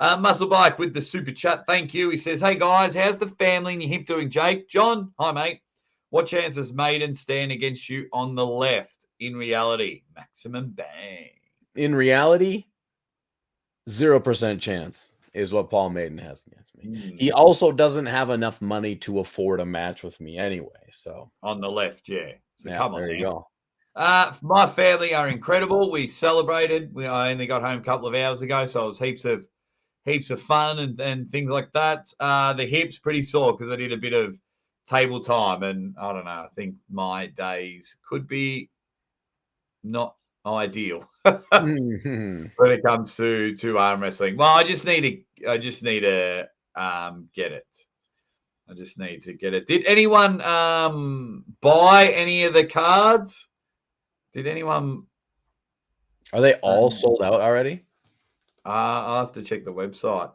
Muscle Bike with the super chat. Thank you. He says, hey guys, how's the family and your hip doing, Jake? John, hi mate. What chance does Maiden stand against you on the left? In reality, maximum bang. In reality, 0% chance is what Paul Maiden has against me. He also doesn't have enough money to afford a match with me anyway. So on the left, yeah. So yeah, come on, there you go. My family are incredible. We celebrated. I only got home a couple of hours ago, so it was heaps of fun and things like that. The hips pretty sore because I did a bit of table time, and I don't know. I think my days could be not ideal Mhm. when it comes to arm wrestling. Well, I just need to get it. I just need to get it. Did anyone buy any of the cards? Did anyone? Are they all sold out already? I'll have to check the website.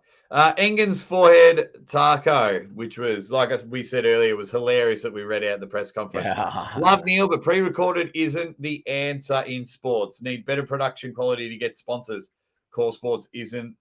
Engen's forehead taco, which was, like we said earlier, was hilarious that we read out the press conference. Yeah. Love Neil, but pre-recorded isn't the answer in sports. Need better production quality to get sponsors. Core Sports isn't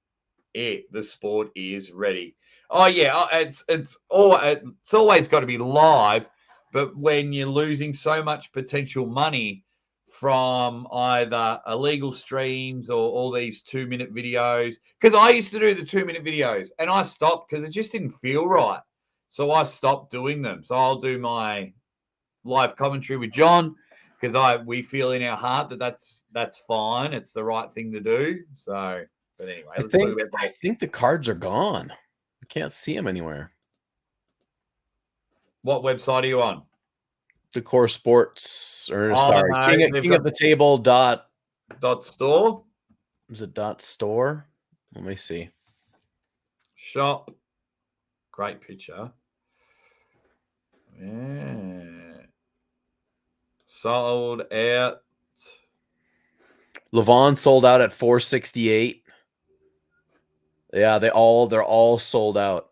it. The sport is ready. Oh yeah, it's always got to be live, but when you're losing so much potential money from either illegal streams or all these 2-minute videos, because I used to do the 2-minute videos and I stopped because it just didn't feel right. So I stopped doing them. So I'll do my live commentary with John because we feel in our heart that that's fine. It's the right thing to do. So, but anyway, I let's talk think about I think the cards are gone. I can't see them anywhere. what website are you on? The Core Sports, or Oh, sorry, no, they've King of the Table dot. .store Is it dot store? Let me see. shop. Great picture. Yeah. Sold out. Lavon sold out at 468. Yeah, they're all sold out.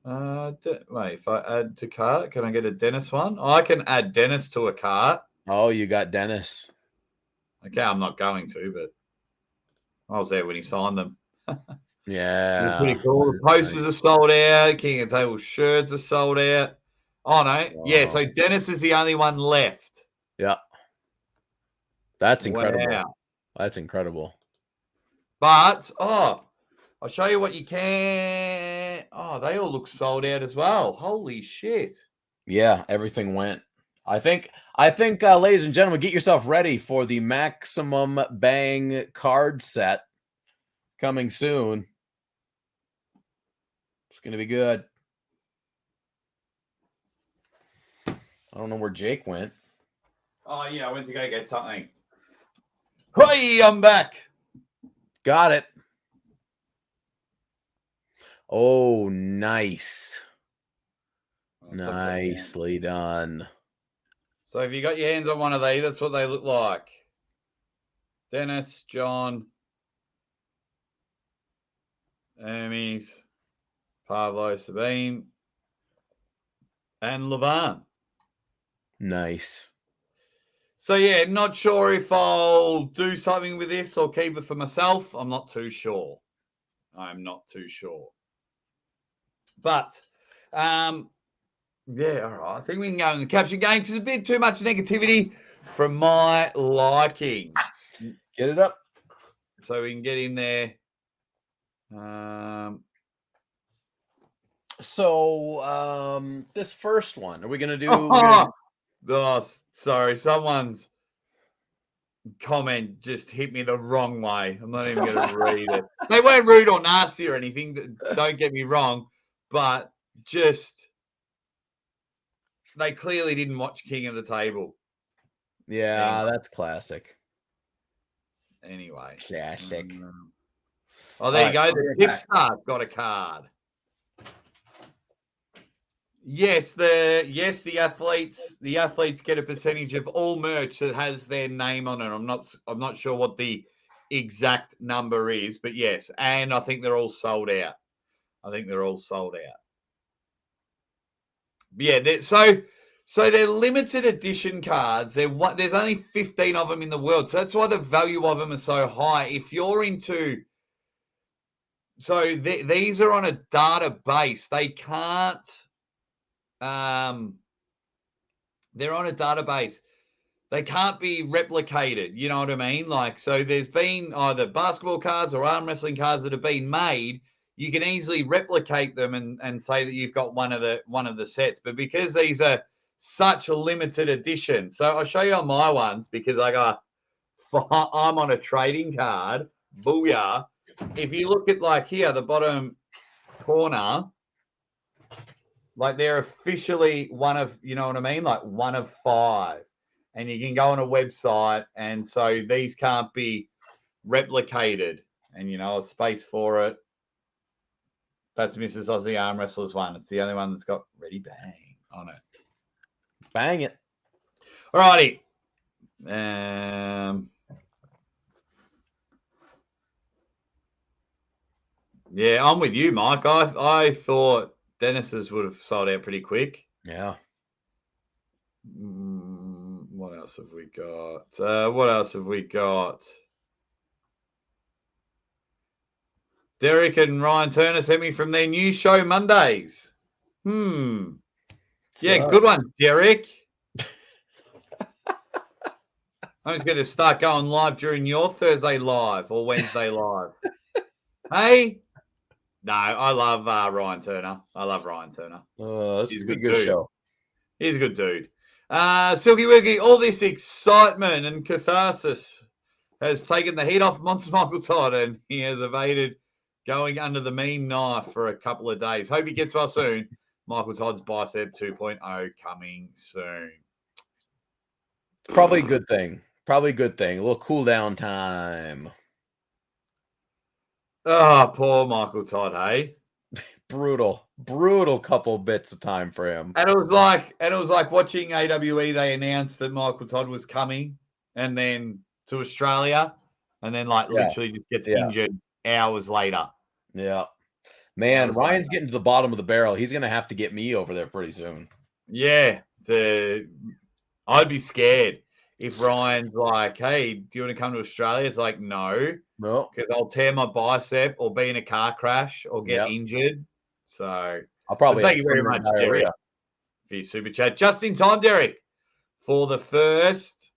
Wait, if I add to cart, can I get a Dennis one? Oh, I can add Dennis to a cart. Oh, you got Dennis. Okay, I'm not going to, but I was there when he signed them. Yeah. Pretty cool. The posters are sold out. King of Table shirts are sold out. Oh no. Wow. Yeah, so Dennis is the only one left. Yeah. That's incredible. Wow. That's incredible. But I'll show you what you can. Oh, they all look sold out as well. Holy shit. Yeah, everything went. I think, ladies and gentlemen, get yourself ready for the Maximum Bang card set coming soon. It's going to be good. I don't know where Jake went. Oh, yeah, I went to go get something. Hey, I'm back. Got it. Oh, nice. Nicely done. So if you got your hands on one of these, that's what they look like. Dennis, John, Hermes, Pablo, Sabine, and Lavan. Nice. So yeah, not sure if I'll do something with this or keep it for myself. I'm not too sure. I'm not too sure. But yeah, all right. I think we can go in the caption game because a bit too much negativity from my liking. Get it up. So we can get in there. This first one, are we gonna do? Sorry, someone's comment just hit me the wrong way. I'm not even going to read it. They weren't rude or nasty or anything. Don't get me wrong, but just they clearly didn't watch King of the Table. Yeah, that's classic. Anyway, classic. Oh, there you go. The tipster got a card. Yes, the athletes get a percentage of all merch that has their name on it. I'm not sure what the exact number is, but yes, and I think they're all sold out. Yeah, so they're limited edition cards. There's only 15 of them in the world, so that's why the value of them is so high. If you're into, these are on a database. They can't. They're on a database. They can't be replicated. You know what I mean? Like, so there's been either basketball cards or arm wrestling cards that have been made. You can easily replicate them and say that you've got one of the sets. But because these are such a limited edition. So I'll show you on my ones because I'm on a trading card. Booyah. If you look at like here, the bottom corner, like they're officially one of, you know what I mean? Like one of 5. And you can go on a website. And so these can't be replicated. And, you know, a space for it. That's Mrs. Aussie Arm Wrestlers one. It's the only one that's got Ready Bang on it. Bang it. All righty. Yeah, I'm with you, Mike. I thought Dennis's would have sold out pretty quick. Yeah. What else have we got? What else have we got? Derek and Ryan Turner sent me from their new show Mondays. Yeah, good one, Derek. I'm just going to start going live during your Thursday live or Wednesday live. Hey? No, I love Ryan Turner. I love Ryan Turner. That's a good show. He's a good dude. Silky Wilkie, all this excitement and catharsis has taken the heat off Monster Michael Todd, and he has evaded going under the meme knife for a couple of days. Hope he gets well soon. Michael Todd's Bicep 2.0 coming soon. Probably a good thing. Probably a good thing. A little cool down time. Oh, poor Michael Todd, hey? Brutal couple bits of time for him. And it was like watching AWE. They announced that Michael Todd was coming, and then to Australia, and then literally just gets injured hours later. Yeah, man, Ryan's getting to the bottom of the barrel. He's gonna have to get me over there pretty soon. Yeah, I'd be scared if Ryan's like, "Hey, do you want to come to Australia?" It's like, no, because I'll tear my bicep or be in a car crash or get injured. So I'll probably thank you very much, Derek, for your super chat. Just in time, Derek, for the first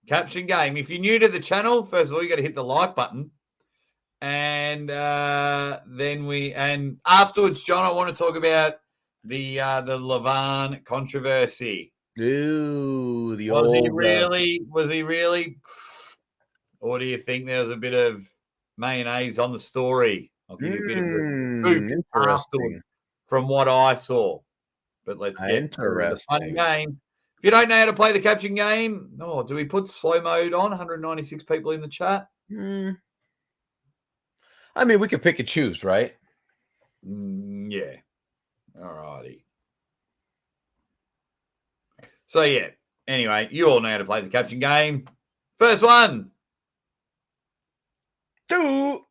caption game. If you're new to the channel, first of all, you got to hit the like button. And then afterwards, John, I want to talk about the Lavan controversy. Ooh, was he really? Or do you think there was a bit of mayonnaise on the story? I'll give you a bit of scoop afterwards from what I saw. But let's get to the fun game. If you don't know how to play the caption game, do we put slow mode on? 196 people in the chat. I mean, we could pick and choose, right? Yeah. All righty. So, yeah. Anyway, you all know how to play the caption game. First one. 2.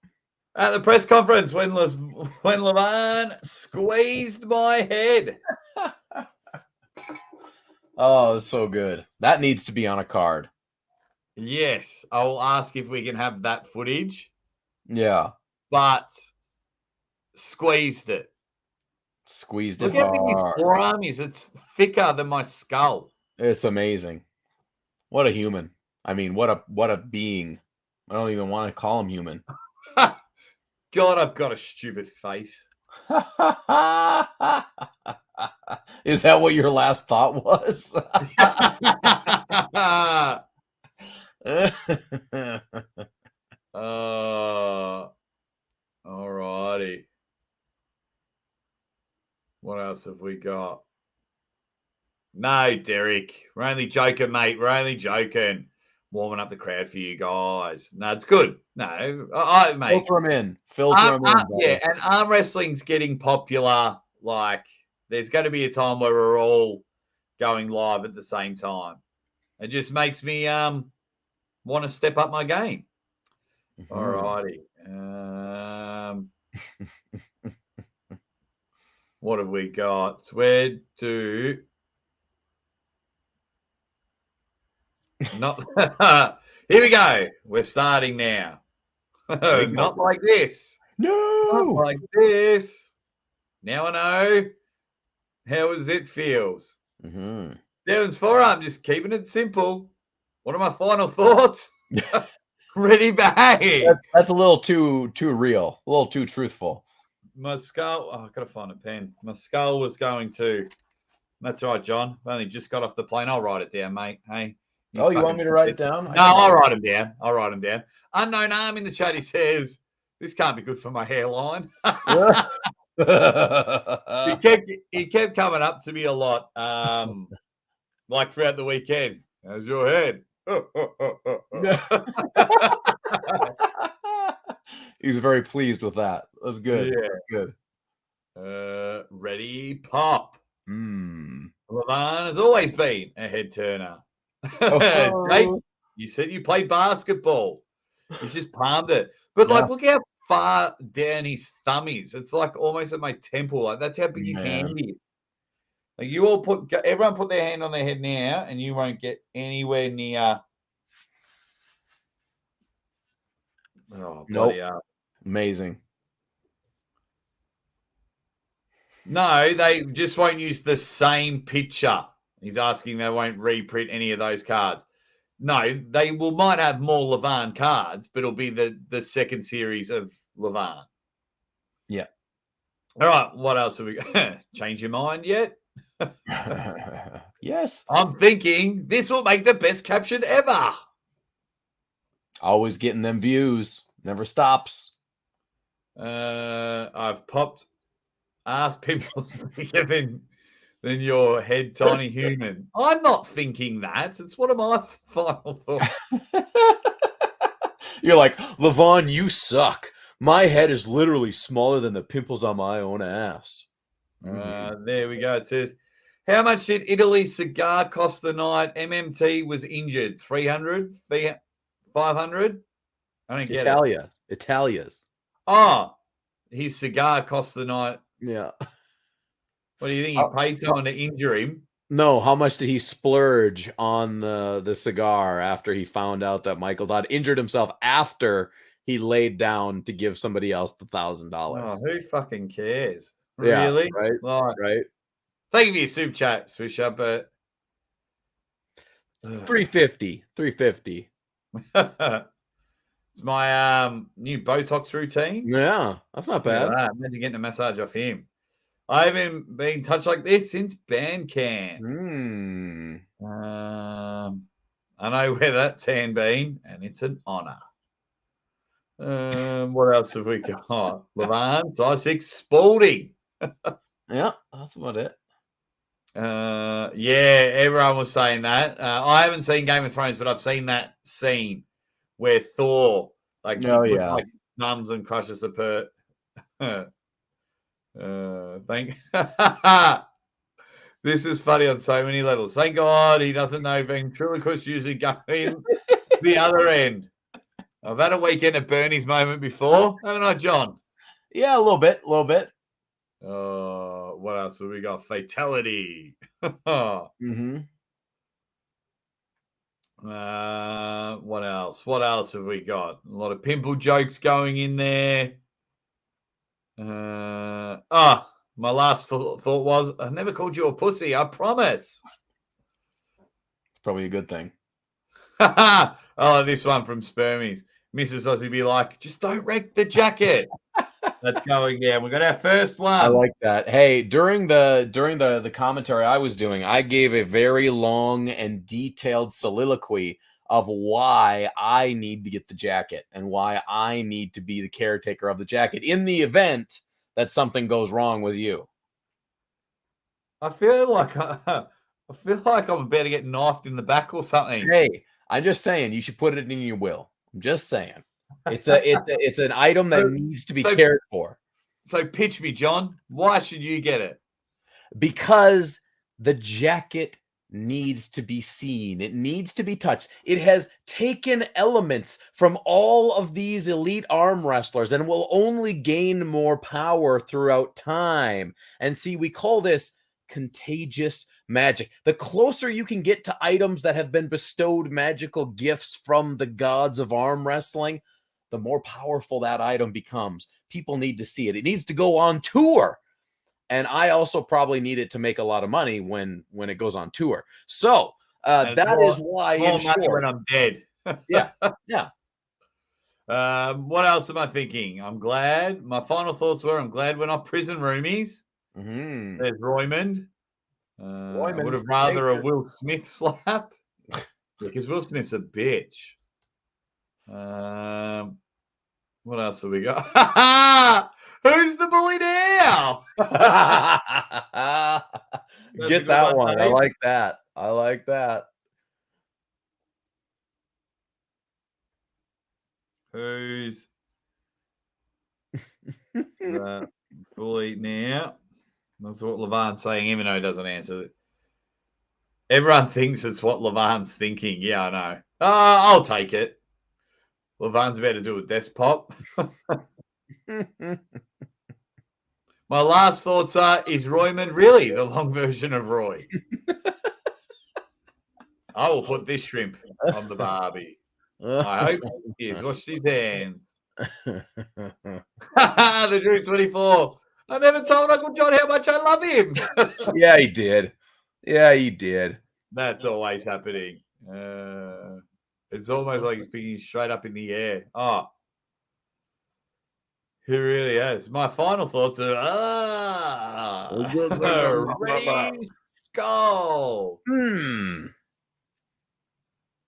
At the press conference when Lavan squeezed my head. Oh, it's so good. That needs to be on a card. Yes. I'll ask if we can have that footage. Yeah. But squeezed it. Squeezed it hard. Look how big his forearm is. It's thicker than my skull. It's amazing. What a human. I mean, what a being. I don't even want to call him human. God, I've got a stupid face. Is that what your last thought was? All righty. What else have we got? No, Derek. We're only joking, mate. We're only joking. Warming up the crowd for you guys. No, it's good. No, mate. Filter them in. Filter them in. Yeah, and arm wrestling's getting popular. Like, there's going to be a time where we're all going live at the same time. It just makes me want to step up my game. Mm-hmm. All righty. What have we got? Where do... Not here we go. We're starting now. Not like this. No, not like this. Now I know how it feels. Mm-hmm. Devon's forearm, just keeping it simple. What are my final thoughts? Ready bang. That's a little too real, a little too truthful. My skull. I've got to find a pen. My skull was going to That's right, John. I only just got off the plane. I'll write it down, mate. Hey. Oh, you want me to write it down? No, I'll write them down. I'll write them down. Unknown Arm in the chat, he says, this can't be good for my hairline. he kept coming up to me a lot, like throughout the weekend. How's your head? He was very pleased with that. That's good. Yeah. That's good. Ready, pop. Mm. Lavan has always been a head turner. Oh. Jake, you said you played basketball. He's just palmed it. But like, look how far down his thumb is. It's like almost at my temple. Like that's how big his hand is. Like you all everyone put their hand on their head now, and you won't get anywhere near. Oh, bloody hell. Amazing. No, they just won't use the same picture. He's asking they won't reprint any of those cards. No, they might have more Lavan cards, but it'll be the second series of Lavan. Yeah. All right. What else have we got? Change your mind yet? Yes. I'm thinking this will make the best caption ever. Always getting them views. Never stops. I've popped ass pimples bigger than your head tiny human. I'm not thinking that. It's one of my final thoughts. You're like, Lavon, you suck. My head is literally smaller than the pimples on my own ass. There we go. It says, how much did Italy's cigar cost the night MMT was injured? 300? 500? I don't get it. Italia's. Oh, his cigar cost the night. Yeah. What do you think? He paid someone to injure him? No, how much did he splurge on the cigar after he found out that Michael Dodd injured himself after he laid down to give somebody else the $1,000? Oh, who fucking cares? Yeah, Really? right, like, right. Thank you for your super chat, Swisher, but 350. It's my new Botox routine. Yeah, that's not bad. Imagine getting a massage off him. I haven't been touched like this since band camp. I know where that's hand been, and it's an honor. What else have we got? Lavan, size 6, Spalding. Yeah, that's about it. Yeah, everyone was saying that. I haven't seen Game of Thrones, but I've seen that scene where Thor like mums and crushes the per. This is funny on so many levels. Thank God he doesn't know ventriloquists usually go in the other end. I've had a weekend at Bernie's moment before, haven't I, John? Yeah, a little bit. What else have we got? Fatality. Mm-hmm. What else? What else have we got? A lot of pimple jokes going in there. My last thought was, I never called you a pussy, I promise. It's probably a good thing. Oh, this one from Spermies. Mrs. Ozzy be like, just don't wreck the jacket. That's going down. We got our first one. I like that. Hey, during the commentary I was doing, I gave a very long and detailed soliloquy of why I need to get the jacket and why I need to be the caretaker of the jacket in the event that something goes wrong with you. I feel like I'm about to get knifed in the back or something. Hey, I'm just saying you should put it in your will. I'm just saying. It's an item that needs to be cared for. So pitch me, John. Why should you get it? Because the jacket needs to be seen. It needs to be touched. It has taken elements from all of these elite arm wrestlers and will only gain more power throughout time. And see, we call this contagious magic. The closer you can get to items that have been bestowed magical gifts from the gods of arm wrestling, the more powerful that item becomes. People need to see it. It needs to go on tour. And I also probably need it to make a lot of money when it goes on tour. So that is why, more money when I'm dead. Yeah. What else am I thinking? I'm glad. My final thoughts were, I'm glad we're not prison roomies. Mm-hmm. There's Roymond. I would have rather a Will Smith slap because Will Smith's a bitch. What else have we got? Who's the bully now? Get that one. I like that. I like that. Who's the bully now? That's what Lavan's saying, even though he doesn't answer it. Everyone thinks it's what Lavan's thinking. Yeah, I know. I'll take it. Lavan's about to do a desk pop. My last thoughts are, is Royman really the long version of Roy? I will put this shrimp on the Barbie. I hope he has washed his hands. The Drew 24. I never told Uncle John how much I love him. Yeah, he did. Yeah, he did. That's always happening. It's almost like he's picking straight up in the air. Oh, he really has. My final thoughts are, ready, go.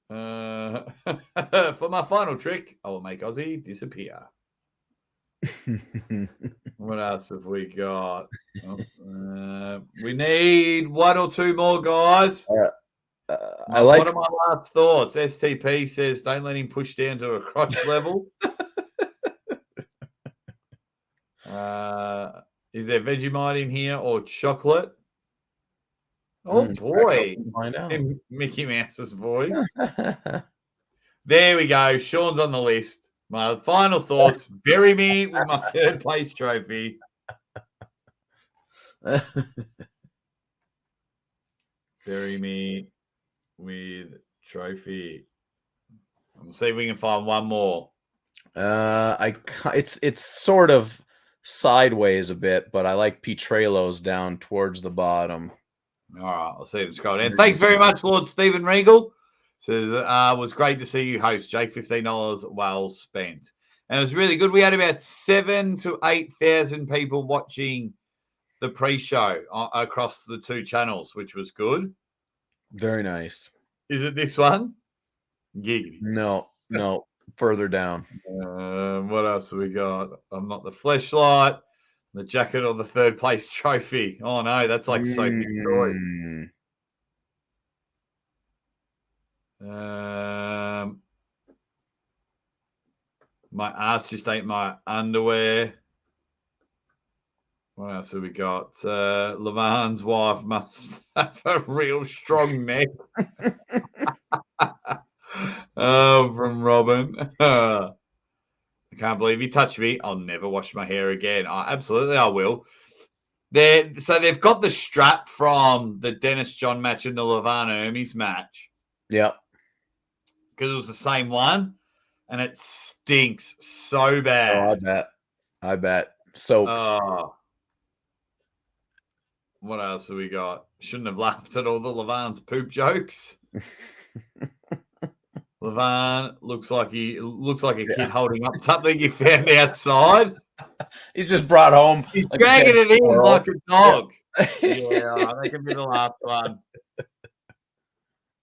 For my final trick, I will make Ozzy disappear. What else have we got? We need one or two more, guys. I like. What are my last thoughts? STP says, don't let him push down to a crotch level. Is there Vegemite in here or chocolate? Oh boy, in Mickey Mouse's voice. There we go. Sean's on the list. My final thoughts: bury me with my third place trophy. Bury me with trophy. We'll see if we can find one more. It's sort of sideways a bit, but I like Petrello's down towards the bottom. All right, I'll see if it's going in. Thanks very much, Lord Stephen Regal. Says was great to see you host, Jake. $15 well spent, and it was really good. We had about 7,000 to 8,000 people watching the pre-show across the two channels, which was good. Very nice. Is it this one? Giggity. No, further down. What else have we got? I'm not the fleshlight, the jacket, or the third place trophy. Oh no, that's like Sophie Joy. My ass just ate my underwear. What else have we got? Lavan's wife must have a real strong neck. Oh, from Robin. I can't believe you touched me. I'll never wash my hair again. Absolutely, I will. So they've got the strap from the Dennis John match and the Lavan Hermes match. Yep. Because it was the same one, and it stinks so bad. Oh, I bet. Soaked. What else have we got? Shouldn't have laughed at all the Lavan's poop jokes. Lavan looks like a kid holding up something he found outside. He's just brought home. He's dragging it in like a dog. Yeah, that can be the last one.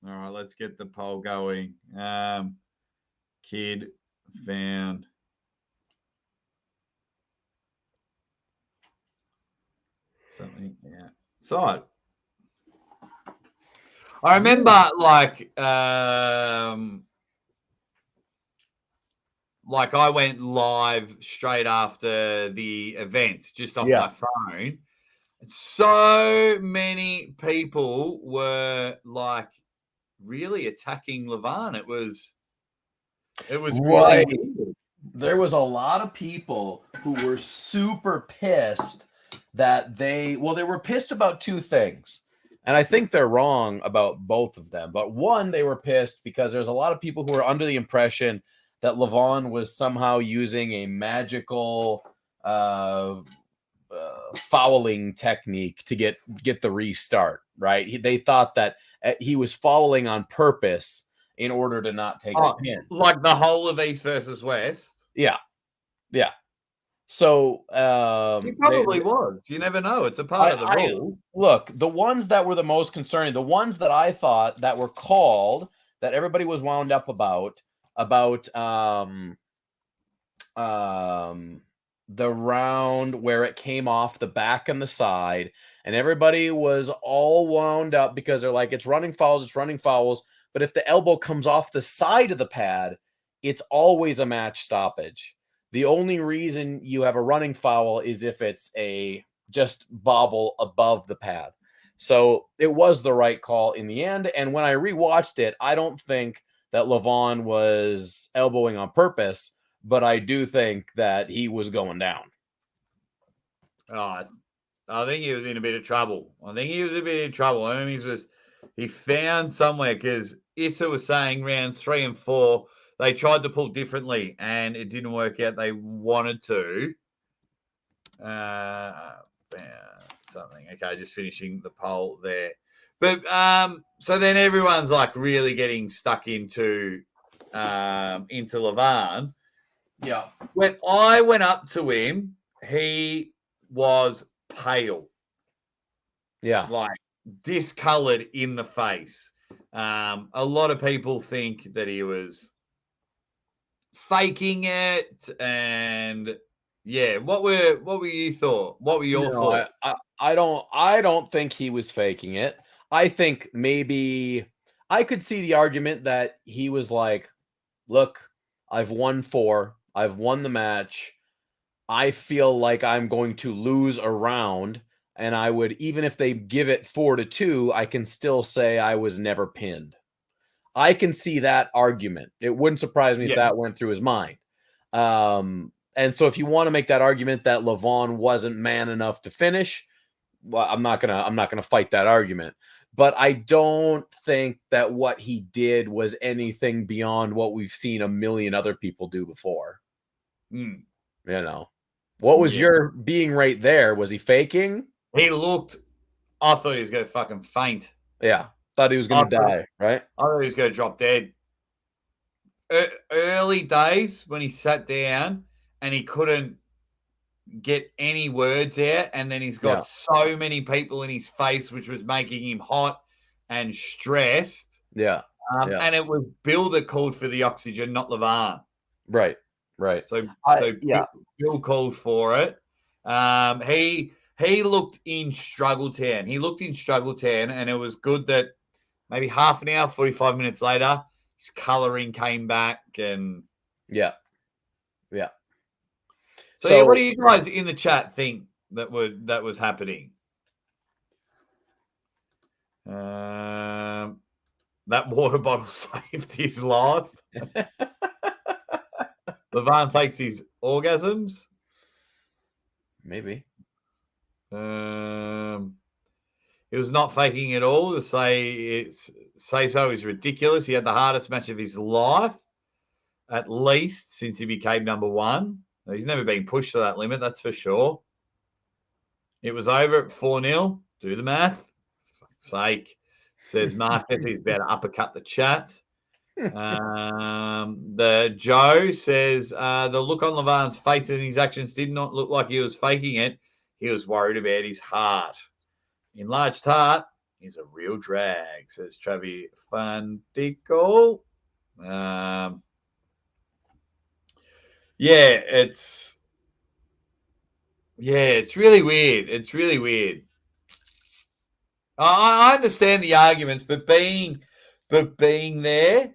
All right, let's get the poll going. Kid found something outside. I remember, like I went live straight after the event, just off my phone. So many people were like really attacking Lavan. It was right. Really weird. There was a lot of people who were super pissed that they were pissed about two things. And I think they're wrong about both of them. But one, they were pissed because there's a lot of people who were under the impression that Lavon was somehow using a magical fouling technique to get the restart, right? They thought that he was fouling on purpose in order to not take the pin. Like the whole of East versus West? Yeah. So He probably was. You never know. It's a part of the rule. Look, the ones that were the most concerning, the ones that I thought that were called, that everybody was wound up about the round where it came off the back and the side, and everybody was all wound up because they're like, it's running fouls. But if the elbow comes off the side of the pad, it's always a match stoppage. The only reason you have a running foul is if it's a just bobble above the pad. So it was the right call in the end. And when I rewatched it, I don't think that Lavon was elbowing on purpose, but I do think that he was going down. Oh, I think he was in a bit of trouble. Hermes he found somewhere because Issa was saying rounds 3 and 4, they tried to pull differently and it didn't work out. They wanted to. Something. Okay, just finishing the poll there. But so then everyone's like really getting stuck into Lavan. Yeah. When I went up to him, he was pale. Yeah. Like discolored in the face. A lot of people think that he was faking it, and yeah. What were you thought? What were your thoughts? I don't think he was faking it. I think maybe I could see the argument that he was like, look, I've won 4. I've won the match. I feel like I'm going to lose a round, and I would, even if they give it 4-2, I can still say I was never pinned. I can see that argument. It wouldn't surprise me if that went through his mind. And so if you want to make that argument that Lavon wasn't man enough to finish, well, I'm not gonna fight that argument. But I don't think that what he did was anything beyond what we've seen a million other people do before. You know, what was your being right there? Was he faking? He looked. I thought he was going to fucking faint. Yeah, thought he was going to die. Right? I thought he was going to drop dead. Early days when he sat down and he couldn't get any words out, and then he's got so many people in his face, which was making him hot and stressed. And it was Bill that called for the oxygen, not Lavan. Right. So Bill called for it. He looked in struggle town. And it was good that maybe half an hour, 45 minutes later, his colouring came back, and So what do you guys in the chat think that was happening? That water bottle saved his life. Lavan fakes his orgasms. Maybe. He was not faking at all. To say so is ridiculous. He had the hardest match of his life, at least since he became number 1. He's never been pushed to that limit, that's for sure. It was over at 4-0. Do the math. For fuck's sake, says Marcus. He's about to uppercut the chat. The Joe says the look on Lavan's face and his actions did not look like he was faking it. He was worried about his heart. Enlarged heart is a real drag, says Travi Fundico. It's really weird. It's really weird. I understand the arguments, but being there,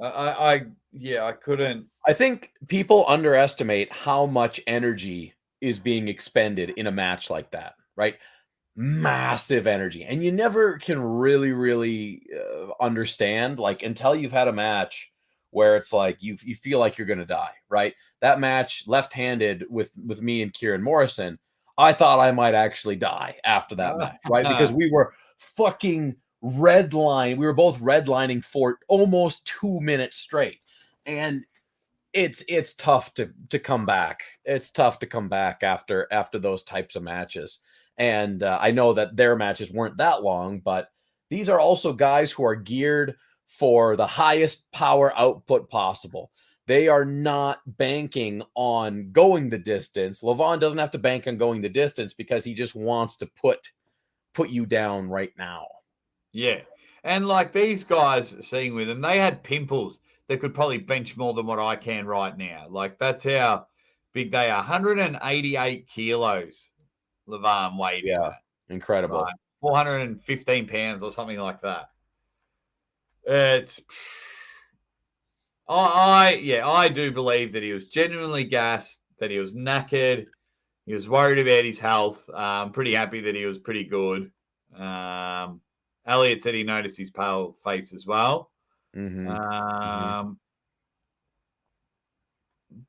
I couldn't. I think people underestimate how much energy is being expended in a match like that, right? Massive energy, and you never can really understand, like, until you've had a match where it's like you feel like you're going to die, right? That match left-handed with me and Kieran Morrison, I thought I might actually die after that match, right? Because we were fucking redline. We were both redlining for almost 2 minutes straight, and it's tough to come back. It's tough to come back after those types of matches. And I know that their matches weren't that long, but these are also guys who are geared for the highest power output possible. they are not banking on going the distance. Lavon doesn't have to bank on going the distance because he just wants to put you down right now. Yeah. And like these guys seeing with them, they had pimples that could probably bench more than what I can right now. Like that's how big they are. 188 kilos, Lavan weighed in Yeah, that. incredible. Right. 415 pounds or something like that. It's I do believe that he was genuinely gassed, that he was knackered, he was worried about his health. Pretty happy that he was pretty good. Elliot said he noticed his pale face as well. But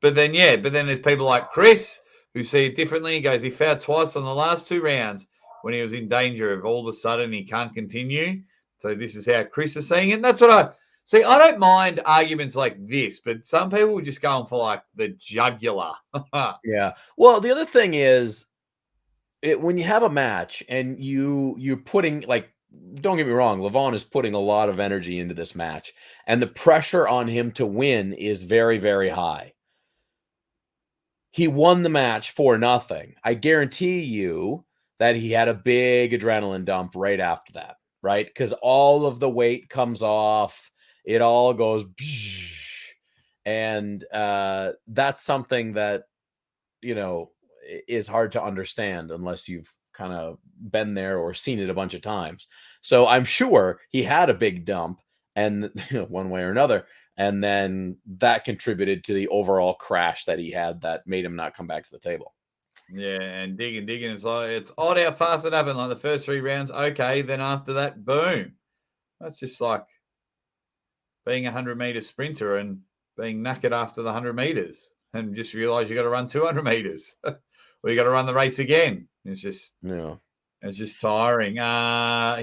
then there's people like Chris who see it differently. He goes, he fouled twice on the last 2 rounds when he was in danger of all of a sudden he can't continue. So this is how Chris is seeing it. And that's what I see. I don't mind arguments like this, but some people are just going for like the jugular. Yeah. Well, the other thing is, when you have a match and you're putting, like, don't get me wrong, Lavon is putting a lot of energy into this match, and the pressure on him to win is very, very high. He won the match for nothing. I guarantee you that he had a big adrenaline dump right after that, right? Because all of the weight comes off, it all goes, and that's something that, you know, is hard to understand unless you've kind of been there or seen it a bunch of times. So I'm sure he had a big dump, and one way or another, and then that contributed to the overall crash that he had that made him not come back to the table. Yeah, and digging. It's like, it's odd how fast it happened. Like the first 3 rounds, okay. Then after that, boom. That's just like being a 100-meter sprinter and being knackered after the 100 meters and just realize you got to run 200 meters or you got to run the race again. It's just tiring.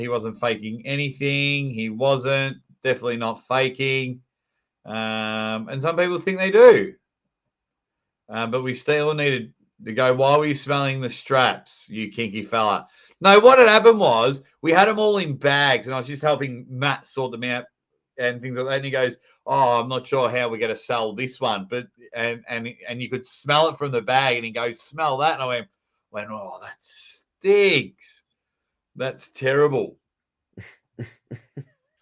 He wasn't faking anything. He wasn't definitely not faking. And some people think they do. But we still needed to go, why were you smelling the straps, you kinky fella? No, what had happened was we had them all in bags and I was just helping Matt sort them out and things like that. And he goes, oh, I'm not sure how we're going to sell this one. But and you could smell it from the bag. And he goes, smell that. And I went, oh, that stinks. That's terrible.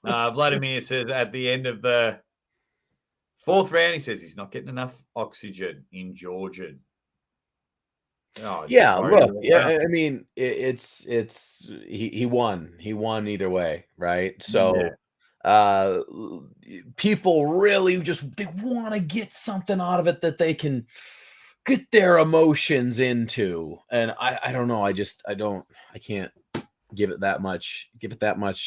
Vladimir says at the end of the 4th round, he says he's not getting enough oxygen in Georgian. Oh, yeah, look, yeah, I mean, he won. He won either way, right? So people really they want to get something out of it that they can get their emotions into. And I don't know. I can't give it that much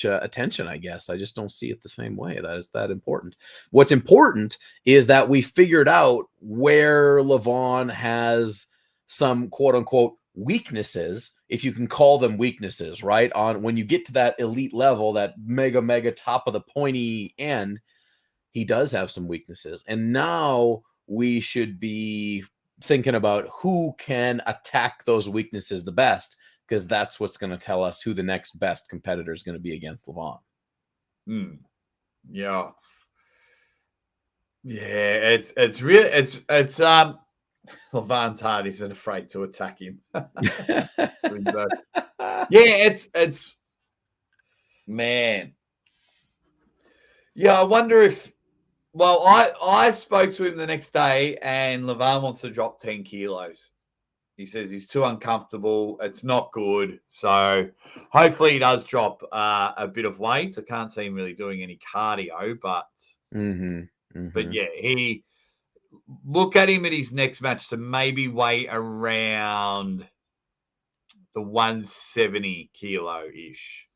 attention, I guess. I just don't see it the same way. That is that important. What's important is that we figured out where Lavon has some quote unquote weaknesses, if you can call them weaknesses, right? On when you get to that elite level, that mega top of the pointy end, he does have some weaknesses. And now we should be thinking about who can attack those weaknesses the best, because that's what's going to tell us who the next best competitor is going to be against Lavon. Yeah. Yeah, it's really Lavon's hard. He's afraid to attack him. It's man. Yeah, I wonder if. Well, I spoke to him the next day, and Lavon wants to drop 10 kilos. He says he's too uncomfortable. It's not good. So hopefully he does drop a bit of weight. I can't see him really doing any cardio, but but yeah, he. Look at him at his next match to maybe weigh around the 170 kilo-ish.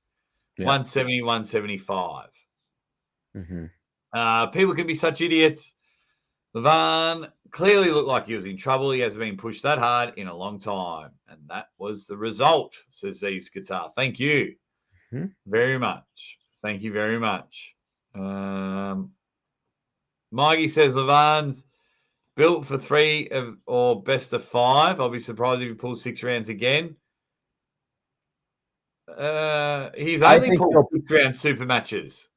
170, 175. People can be such idiots. Lavan clearly looked like he was in trouble. He hasn't been pushed that hard in a long time. And that was the result, says Z's Guitar. Thank you very much. Thank you very much. Mikey says Lavan's built for 3 or best of 5. I'll be surprised if he pulls 6 rounds again. He's only pulled 6 round super matches.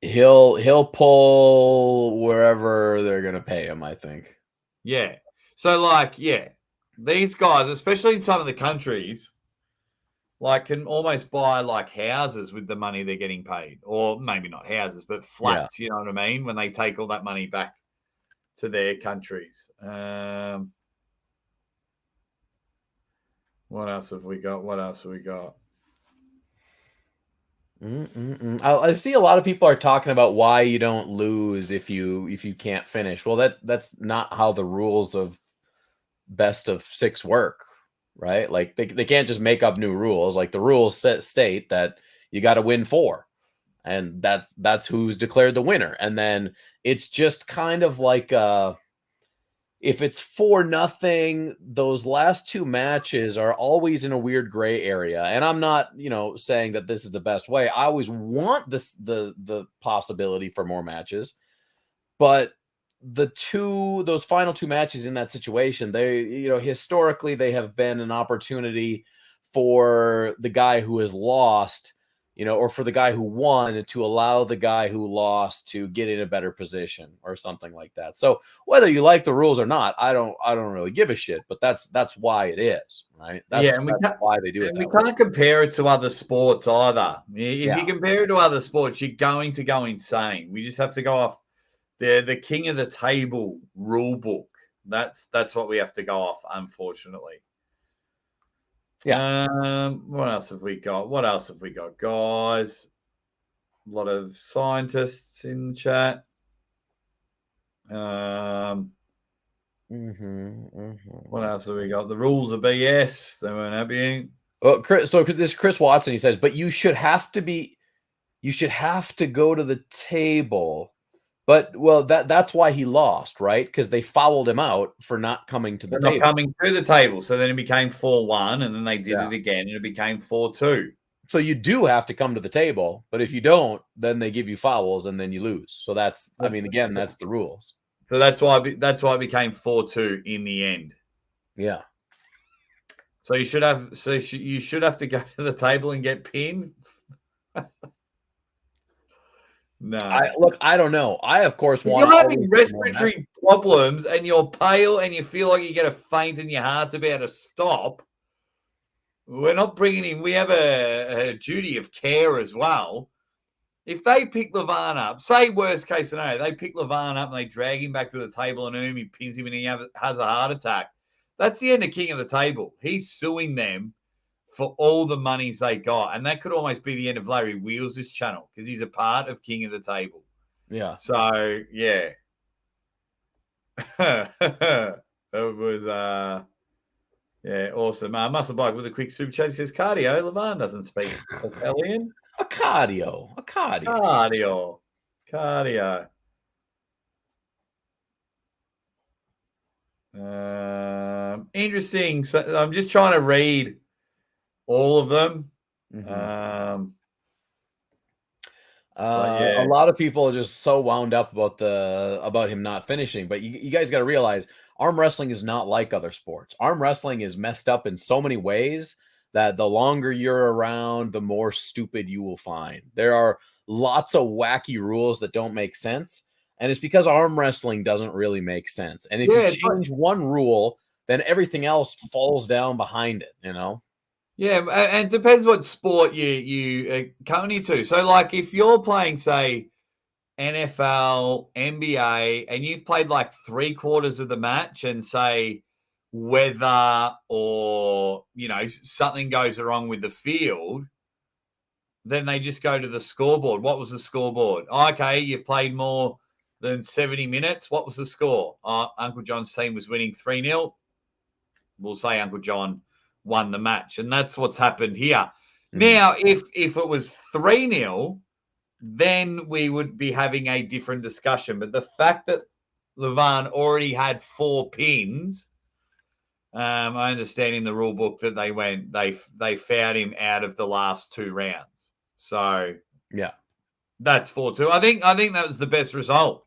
He'll pull wherever they're gonna pay him, I think. Yeah. So like, yeah, these guys, especially in some of the countries, like can almost buy like houses with the money they're getting paid, or maybe not houses, but Yeah. flats. You know what I mean? When they take all that money back to their countries. What else have we got? What else have we got? I see a lot of people are talking about why you don't lose if you can't finish. Well, that's not how the rules of best of six work, right? Like they can't just make up new rules. Like the rules state that you got to win four, and that's who's declared the winner. And then it's just kind of like if it's 4-0, those last two matches are always in a weird gray area. And I'm not, saying that this is the best way. I always want the possibility for more matches, but those final two matches in that situation, they, historically they have been an opportunity for the guy who has lost, or for the guy who won to allow the guy who lost to get in a better position or something like that. So whether you like the rules or not, I don't really give a shit, but that's why it is, right? That's why they do it. We can't compare it to other sports either. If you compare it to other sports, you're going to go insane. We just have to go off the king of the table rule book. That's what we have to go off, unfortunately. Yeah. What else have we got? What else have we got, guys? A lot of scientists in the chat. What else have we got? The rules are BS. They weren't happy. Well, Chris Watson, he says, but you should have to go to the table. But that's why he lost, right? Because they fouled him out for not coming to the table. Not coming to the table. So then it became 4-1, and then they did it again, and it became 4-2. So you do have to come to the table, but if you don't, then they give you fouls, and then you lose. So that's the rules. So that's why it became 4-2 in the end. Yeah. So you should have to go to the table and get pinned. No. I don't know. I, of course, want. You're having respiratory problems and you're pale and you feel like you get a faint and your heart's about to stop. We're not bringing him. We have a duty of care as well. If they pick Lavan up, say worst case scenario, they pick Lavan up and they drag him back to the table and he pins him and he has a heart attack. That's the end of King of the Table. He's suing them for all the monies they got. And that could almost be the end of Larry Wheels' channel because he's a part of King of the Table. Yeah. So, yeah. It was, awesome. Muscle Bike with a quick super chat. He says, cardio. Lavan doesn't speak Italian. A cardio. Interesting. So I'm just trying to read all of them. A lot of people are just so wound up about him not finishing, but you guys got to realize arm wrestling is not like other sports. Arm wrestling is messed up in so many ways that the longer you're around, the more stupid you will find. There are lots of wacky rules that don't make sense, and it's because arm wrestling doesn't really make sense. And if you change one rule, then everything else falls down behind it, Yeah, and it depends what sport you come into. So, like, if you're playing, say, NFL, NBA, and you've played like 3/4 of the match, and say weather or something goes wrong with the field, then they just go to the scoreboard. What was the scoreboard? Okay, you've played more than 70 minutes. What was the score? Uncle John's team was winning 3-0. We'll say Uncle John won the match. And that's what's happened here. Now, if it was 3-0, then we would be having a different discussion. But the fact that Lavan already had 4 pins, I understand in the rule book that they fouled him out of the last 2 rounds. So yeah, that's 4-2. I think that was the best result.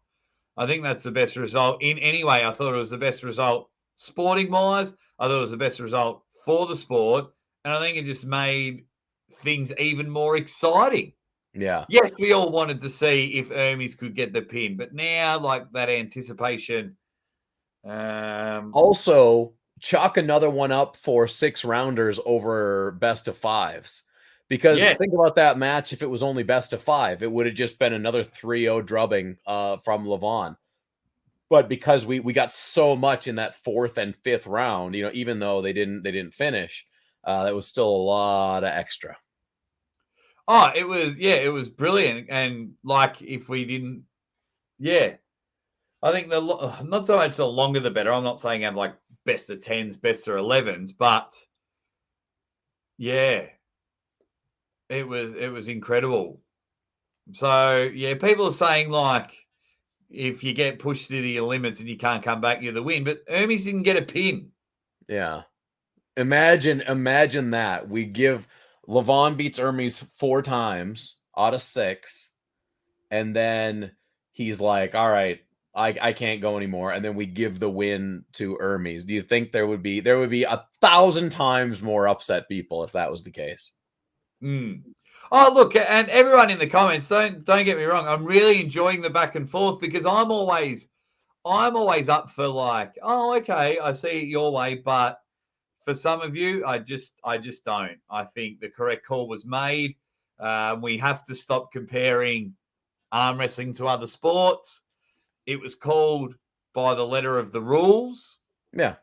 I think that's the best result in any way. I thought it was the best result sporting wise. I thought it was the best result for the sport, and I think it just made things even more exciting. Yeah. Yes, we all wanted to see if Hermes could get the pin, but now, like, that anticipation. Also, chalk another one up for 6-rounders over best of 5s. Because Yeah. think about that match. If it was only best of 5, it would have just been another 3-0 drubbing from Lavon. But because we got so much in that 4th and 5th round, even though they didn't finish, that was still a lot of extra. Oh, it was brilliant. And like, if we didn't, I think not so much the longer the better. I'm not saying have like best of 10s, best of 11s, but yeah, it was incredible. So yeah, people are saying like, if you get pushed to your limits and you can't come back, you're the win. But Hermes didn't get a pin. Yeah. Imagine that. We give Lavon beats Hermes 4 times out of 6, and then he's like, all right, I can't go anymore. And then we give the win to Hermes. Do you think there would be 1,000 times more upset people if that was the case? Oh, look, and everyone in the comments, don't get me wrong. I'm really enjoying the back and forth because I'm always up for like, oh, okay, I see it your way, but for some of you, I just don't. I think the correct call was made. We have to stop comparing arm wrestling to other sports. It was called by the letter of the rules. Yeah.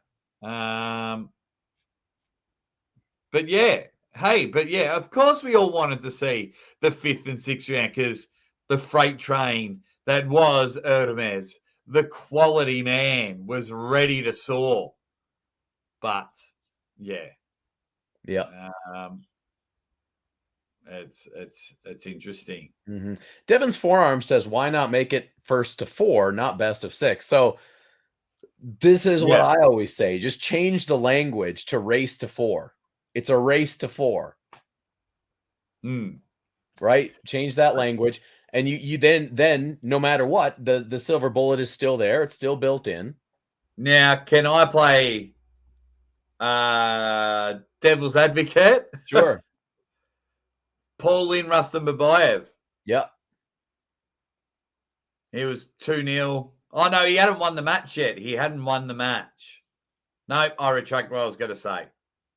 But yeah, of course we all wanted to see the 5th and 6th round because the freight train that was Hermes, the quality man, was ready to soar. But yeah, it's interesting. Mm-hmm. Devon's forearm says, "Why not make it 1st to 4, not best of 6?" So this is what I always say: just change the language to race to 4. It's a race to 4. Right? Change that language, and you then no matter what, the silver bullet is still there. It's still built in. Now, can I play devil's advocate? Sure. Paulin Rustam Babayev. Yep. He was 2-0. Oh, no, he hadn't won the match yet. He hadn't won the match. No, I retract what I was going to say.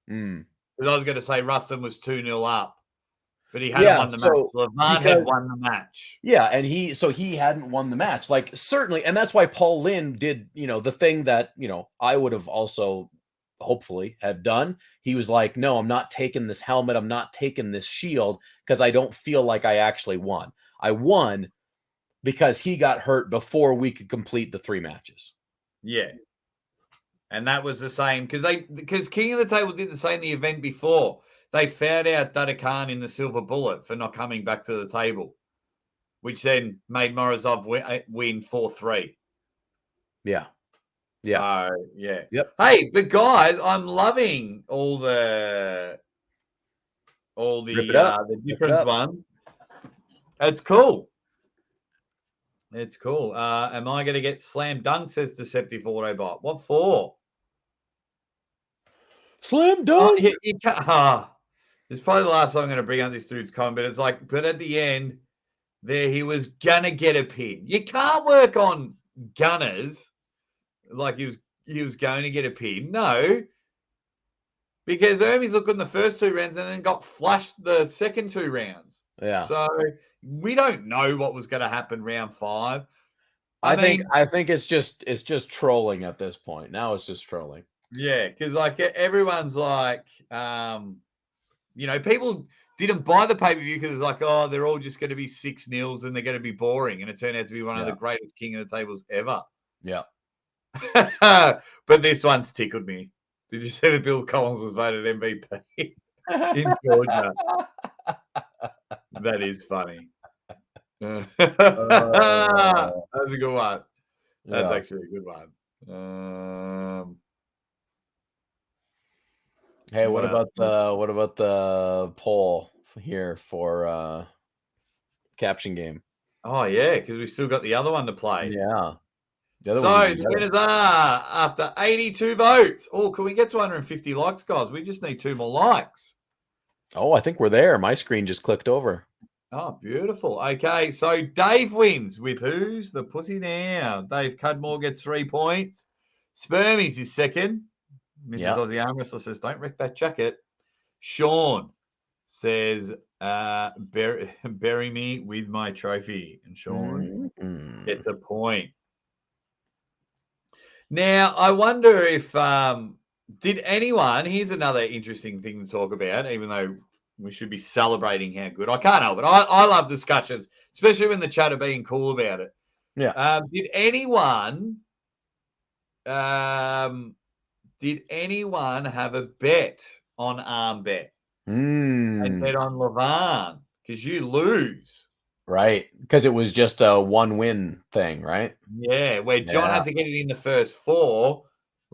Because I was going to say Rustam was 2-0 up. But he hadn't won the match. Lavan had won the match. Yeah, and he hadn't won the match. Like, certainly, and that's why Paul Lynn did, the thing that, I would have also hopefully have done. He was like, no, I'm not taking this helmet. I'm not taking this shield because I don't feel like I actually won. I won because he got hurt before we could complete the 3 matches. Yeah. And that was the same because King of the Table did the same the event before. They found out Dada Khan in the silver bullet for not coming back to the table, which then made Morozov win 4-3. Yeah. Yeah. So, yeah. Yep. Hey, but guys, I'm loving all the different ones. It's cool. It's cool. Am I going to get slam dunk, says Deceptive Autobot? What for? Slam dunk? You can't. It's probably the last time I'm going to bring up this dude's comment, but it's like, but at the end, there he was going to get a pin. You can't work on gunners like he was going to get a pin. No. Because Hermes looked in the first 2 rounds and then got flushed the second 2 rounds. Yeah. So we don't know what was going to happen round 5. I think it's just trolling at this point. Now it's just trolling. Yeah, because like everyone's like, people didn't buy the pay-per-view because it's like, oh, they're all just going to be 6-0s and they're going to be boring. And it turned out to be one of the greatest King of the Tables ever. Yeah. But this one's tickled me. Did you see that Bill Collins was voted MVP in Georgia? That is funny. That's a good one. That's actually a good one. Hey, what about the poll here for Caption game? Oh yeah, because we still got the other one to play. Yeah. The winners are after 82 votes. Oh, can we get to 150 likes, guys? We just need 2 more likes. Oh, I think we're there. My screen just clicked over. Oh, beautiful. Okay, so Dave wins with who's the pussy now? Dave Cudmore gets 3 points. Spermies is second. Mrs. Yeah. Aussie Arm Wrestler says, don't wreck that jacket. Sean says, bury me with my trophy. And Sean gets a point. Now, I wonder if, did anyone, here's another interesting thing to talk about, even though we should be celebrating how good. I can't help it. I love discussions, especially when the chat are being cool about it. Yeah. Did anyone have a bet on Arm Bet and bet on Lavan? Because you lose. Right. Because it was just a 1-win thing, right? Yeah, where John had to get it in the first 4.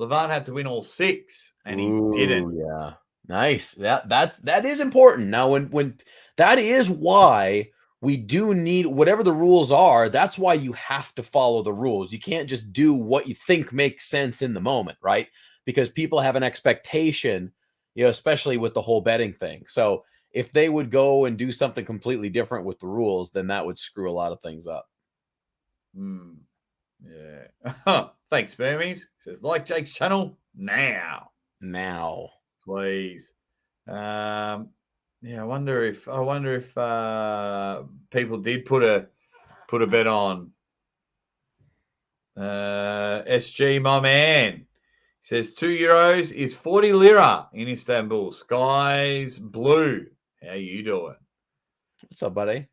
Lavan had to win all 6, and he didn't. Yeah. Nice. That is important. Now, when that is why we do need whatever the rules are. That's why you have to follow the rules. You can't just do what you think makes sense in the moment, right? Because people have an expectation, especially with the whole betting thing. So if they would go and do something completely different with the rules, then that would screw a lot of things up. Yeah. Thanks, Burmese. Says, like Jake's channel now. Please. Yeah, I wonder if people did put a bet on. SG, my man, says €2 is 40 lira in Istanbul. Skies blue. How you doing? What's up, buddy?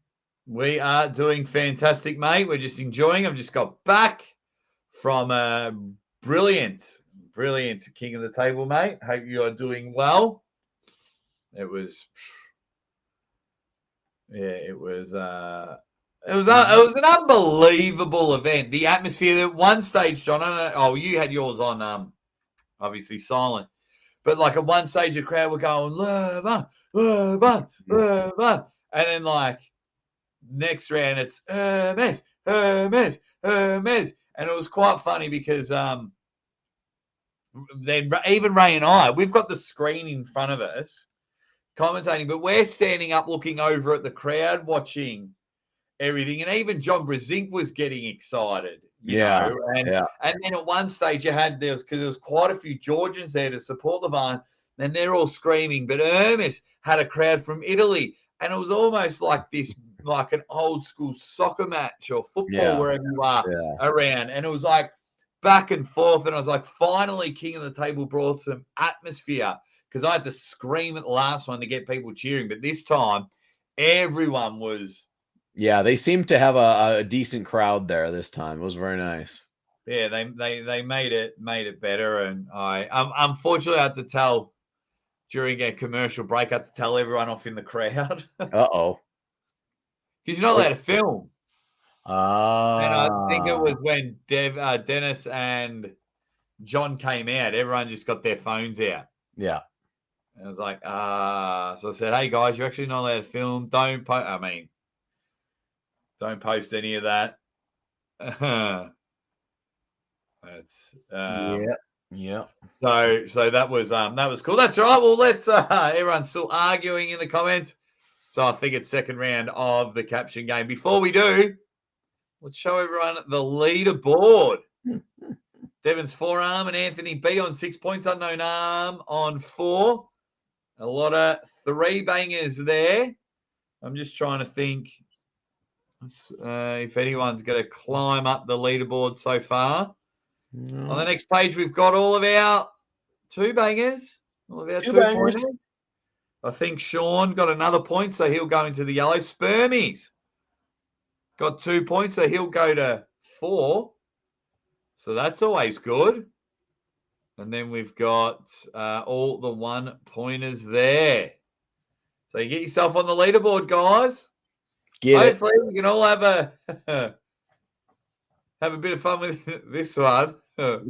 We are doing fantastic, mate. We're just enjoying. I've just got back from a brilliant King of the Table, mate. Hope you are doing well. It was an unbelievable event. The atmosphere at one stage, John. I don't know, you had yours on obviously silent, but like at one stage the crowd were going Lavan, Lavan, Lavan, and then like next round it's Hermes, Hermes, Hermes, and it was quite funny because then even Ray and I, we've got the screen in front of us commentating, but we're standing up looking over at the crowd watching everything, and even John Brzenk was getting excited, you know. And then at one stage there was quite a few Georgians there to support Lavan, and they're all screaming. But Hermes had a crowd from Italy, and it was almost like this, like an old school soccer match or football wherever you are around, and it was like back and forth. And I was like, finally, King of the Table brought some atmosphere, because I had to scream at the last one to get people cheering, but this time everyone was. Yeah, they seemed to have a decent crowd there this time. It was very nice. Yeah, they made it better, and I unfortunately had to tell during a commercial break. I had to tell everyone off in the crowd. Uh-oh. Because you're not allowed to film. And I think it was Ah. when Dennis and John came out. Everyone just got their phones out. Yeah. And I was like, so I said, hey guys, you're actually not allowed to film. Don't post any of that. That's yeah. So that was cool. That's all right. Well, let's everyone's still arguing in the comments. So I think it's second round of the caption game. Before we do, let's show everyone the leaderboard. Devon's 4 arm and Anthony B on 6 points. Unknown arm on 4. A lot of 3 bangers there. I'm just trying to think if anyone's going to climb up the leaderboard so far. No. On the next page, we've got all of our 2 bangers. All of our 2 bangers. pointers. I think Sean got another point, so he'll go into the yellow. Spermies got 2 points, so he'll go to 4. So that's always good. And then we've got all the 1-pointers there. So you get yourself on the leaderboard, guys. Hopefully we can all have a bit of fun with this one. This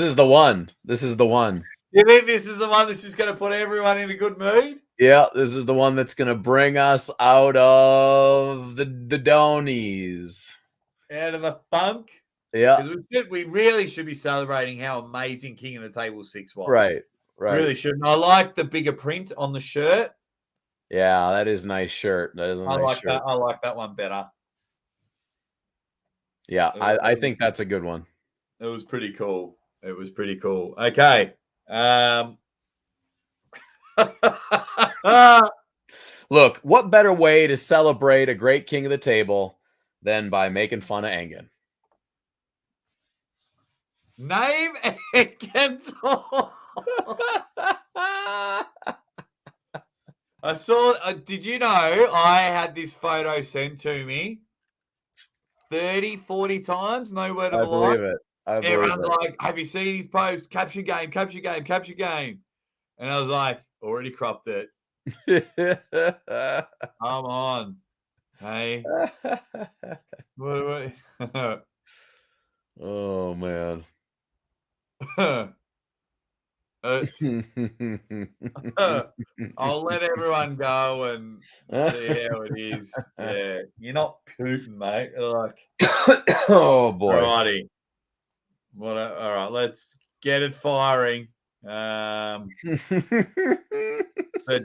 is the one. This is the one. You think this is the one that's just going to put everyone in a good mood? Yeah, this is the one that's going to bring us out of the donies. Out of the funk? Yeah. We really should be celebrating how amazing King of the Table 6 was. Right. Really should. And I like the bigger print on the shirt. Yeah, that is a nice shirt. That is a I nice like shirt. that. I like that one better. Yeah, I think that's a good one. It was pretty cool. It was pretty cool. Okay. Look, what better way to celebrate a great king of the table than by making fun of Engen? Name Engen's I saw. Did you know I had this photo sent to me 30, 40 times? No word of I a lie. believe it. I believe Everyone's it. like, "Have you seen his post? Capture game, capture game, capture game." And I was like, "Already cropped it. Come on, hey." What? Oh man. I'll let everyone go and see how it is. Yeah, you're not Putin, mate. Like, Oh boy. alrighty. All right, let's get it firing. The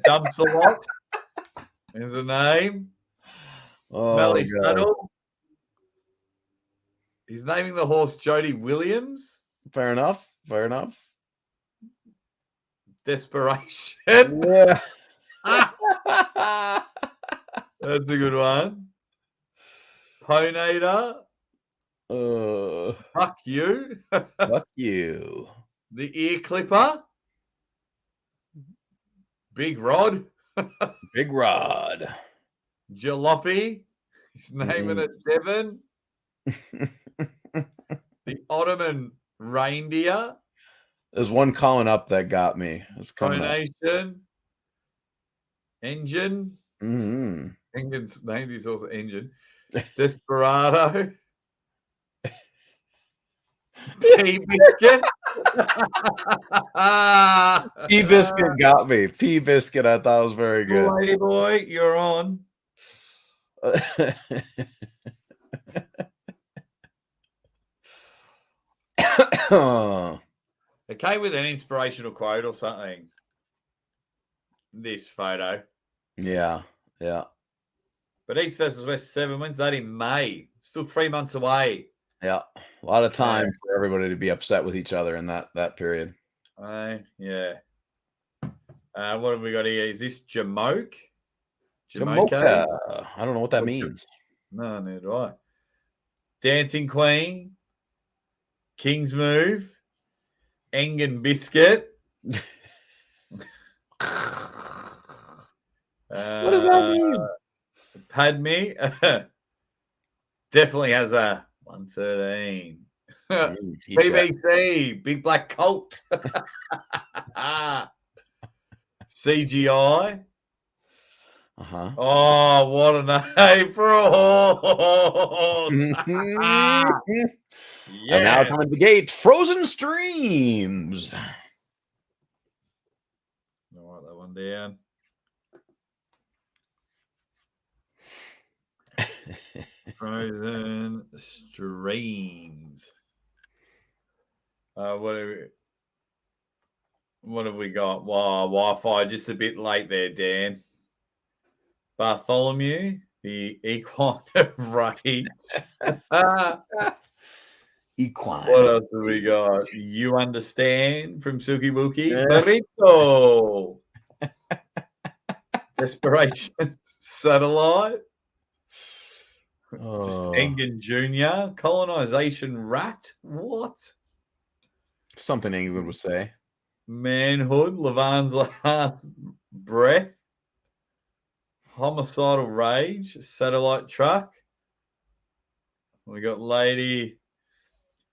dumps a lot is the name. Oh, Melly God. Saddle. He's naming the horse Jody Williams. Fair enough. Fair enough. Desperation. Yeah. That's a good one. Ponator. Fuck you. Fuck you. The ear clipper. Big Rod. Big Rod. Jalopy. He's naming it Devon. The Ottoman reindeer. There's one coming up that got me. It's coming up. Conation. Engine. Mm-hmm. Engin's named his also Engine. Desperado. Pea Biscuit. Pea Biscuit got me. Pea Biscuit, I thought was very good. Ladyboy, you're on. It came with an inspirational quote or something. This photo. Yeah, yeah. But East versus West 7 wins that in May. Still 3 months away. Yeah. A lot of time for everybody to be upset with each other in that period. Yeah. What have we got here? Is this Jamoke? Jamoka. I don't know what that means. No, neither do I. Dancing Queen. King's Move. Engen Biscuit. What does that mean? Padme. Definitely has a 113. BBC, Big Black Colt. CGI. Uh-huh. Oh, what a name for a horse. Yeah. And now coming to the gate, Frozen Streams. I'll write that one down. Frozen Streams. What have we got? Wow, Wi-Fi just a bit late there, Dan. Bartholomew, the equine of rage. Equine. What else have we got? You Understand from Silky Wookie. Burrito. Desperation Satellite. Just Engen Jr. Colonization Rat. What? Something England would say. Manhood. Lavan's Last Breath. Homicidal Rage. Satellite Truck. We got Lady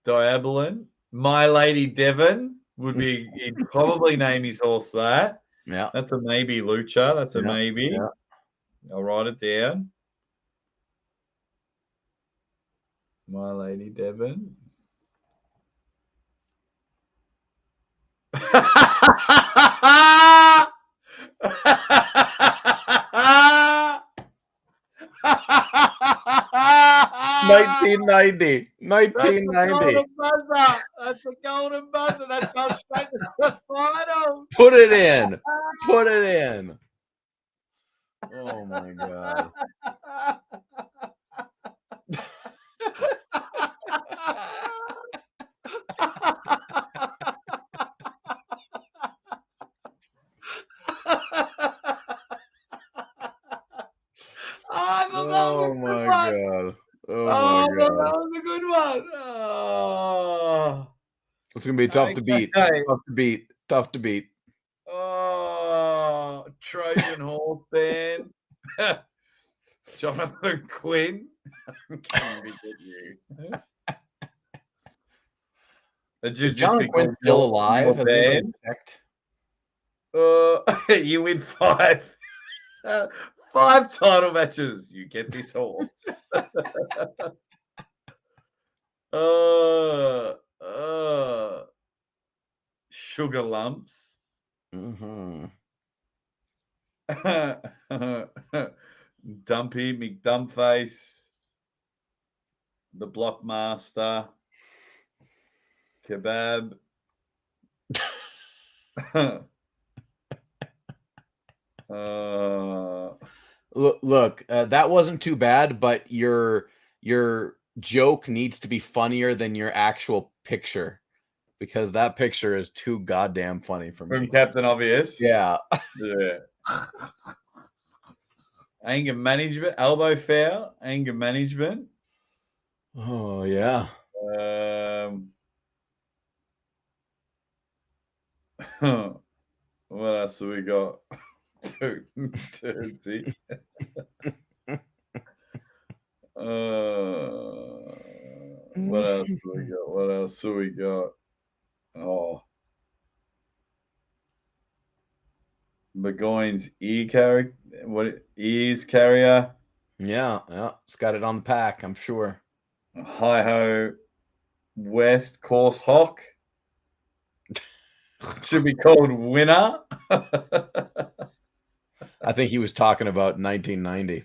Diabolin. My Lady Devon would be, he'd probably name his horse that. Yeah. That's a maybe, Lucha. That's a maybe. Yeah. I'll write it down. My Lady Devon. $19.90. $19.90. That's the golden buzzer. That's goes straight to the final. Put it in. Put it in. Oh my god. I thought that was Oh a good my one. god. Oh Oh, my I thought god. that was a good one. Oh, It's gonna be tough to beat. okay. Tough to beat. Tough to beat. Oh, Trojan Horse band. Jonathan Quinn. I'm coming to get you. It should Is just Jonathan be Quinn called still your alive? Has anybody band. checked? You win 5. 5 title matches. You get this horse. Sugar lumps. Mm-hmm. Dumpy McDumpface. The Blockmaster. Kebab. Look, that wasn't too bad, but your joke needs to be funnier than your actual picture because that picture is too goddamn funny for From me. Captain Obvious. Yeah. Yeah. Anger management. Elbow foul. Anger management. Oh yeah. What else have we got? Dirty. What else have we got? What else have we got? Oh, Burgoyne's ear carrier. What ears carrier? Yeah, it's got it on the pack, I'm sure. Hi ho, West Course Hawk. Should be called Winner. I think he was talking about 1990.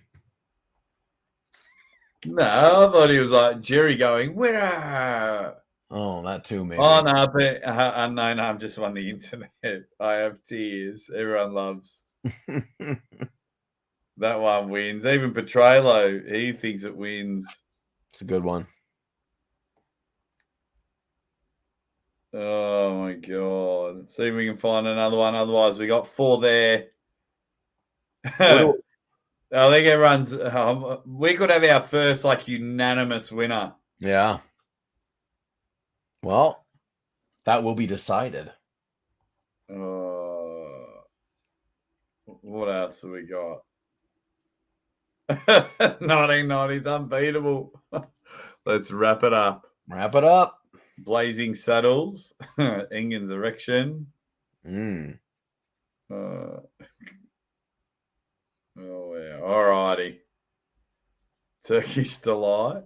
No, I thought he was like Jerry going Winner. Oh, that too, maybe. Oh no, but no, I'm just on the internet. I have tears. Everyone loves that one. Wins. Even Petrello, he thinks it wins. It's a good one. Oh my god! See if we can find another one. Otherwise, we got 4 there. I think everyone's. We could have our first like unanimous winner. Yeah. Well, that will be decided. What else have we got? 1990s unbeatable. Let's wrap it up. Wrap it up. Blazing Saddles, Engen's Erection. Mm. Oh yeah, all righty. Turkish Delight.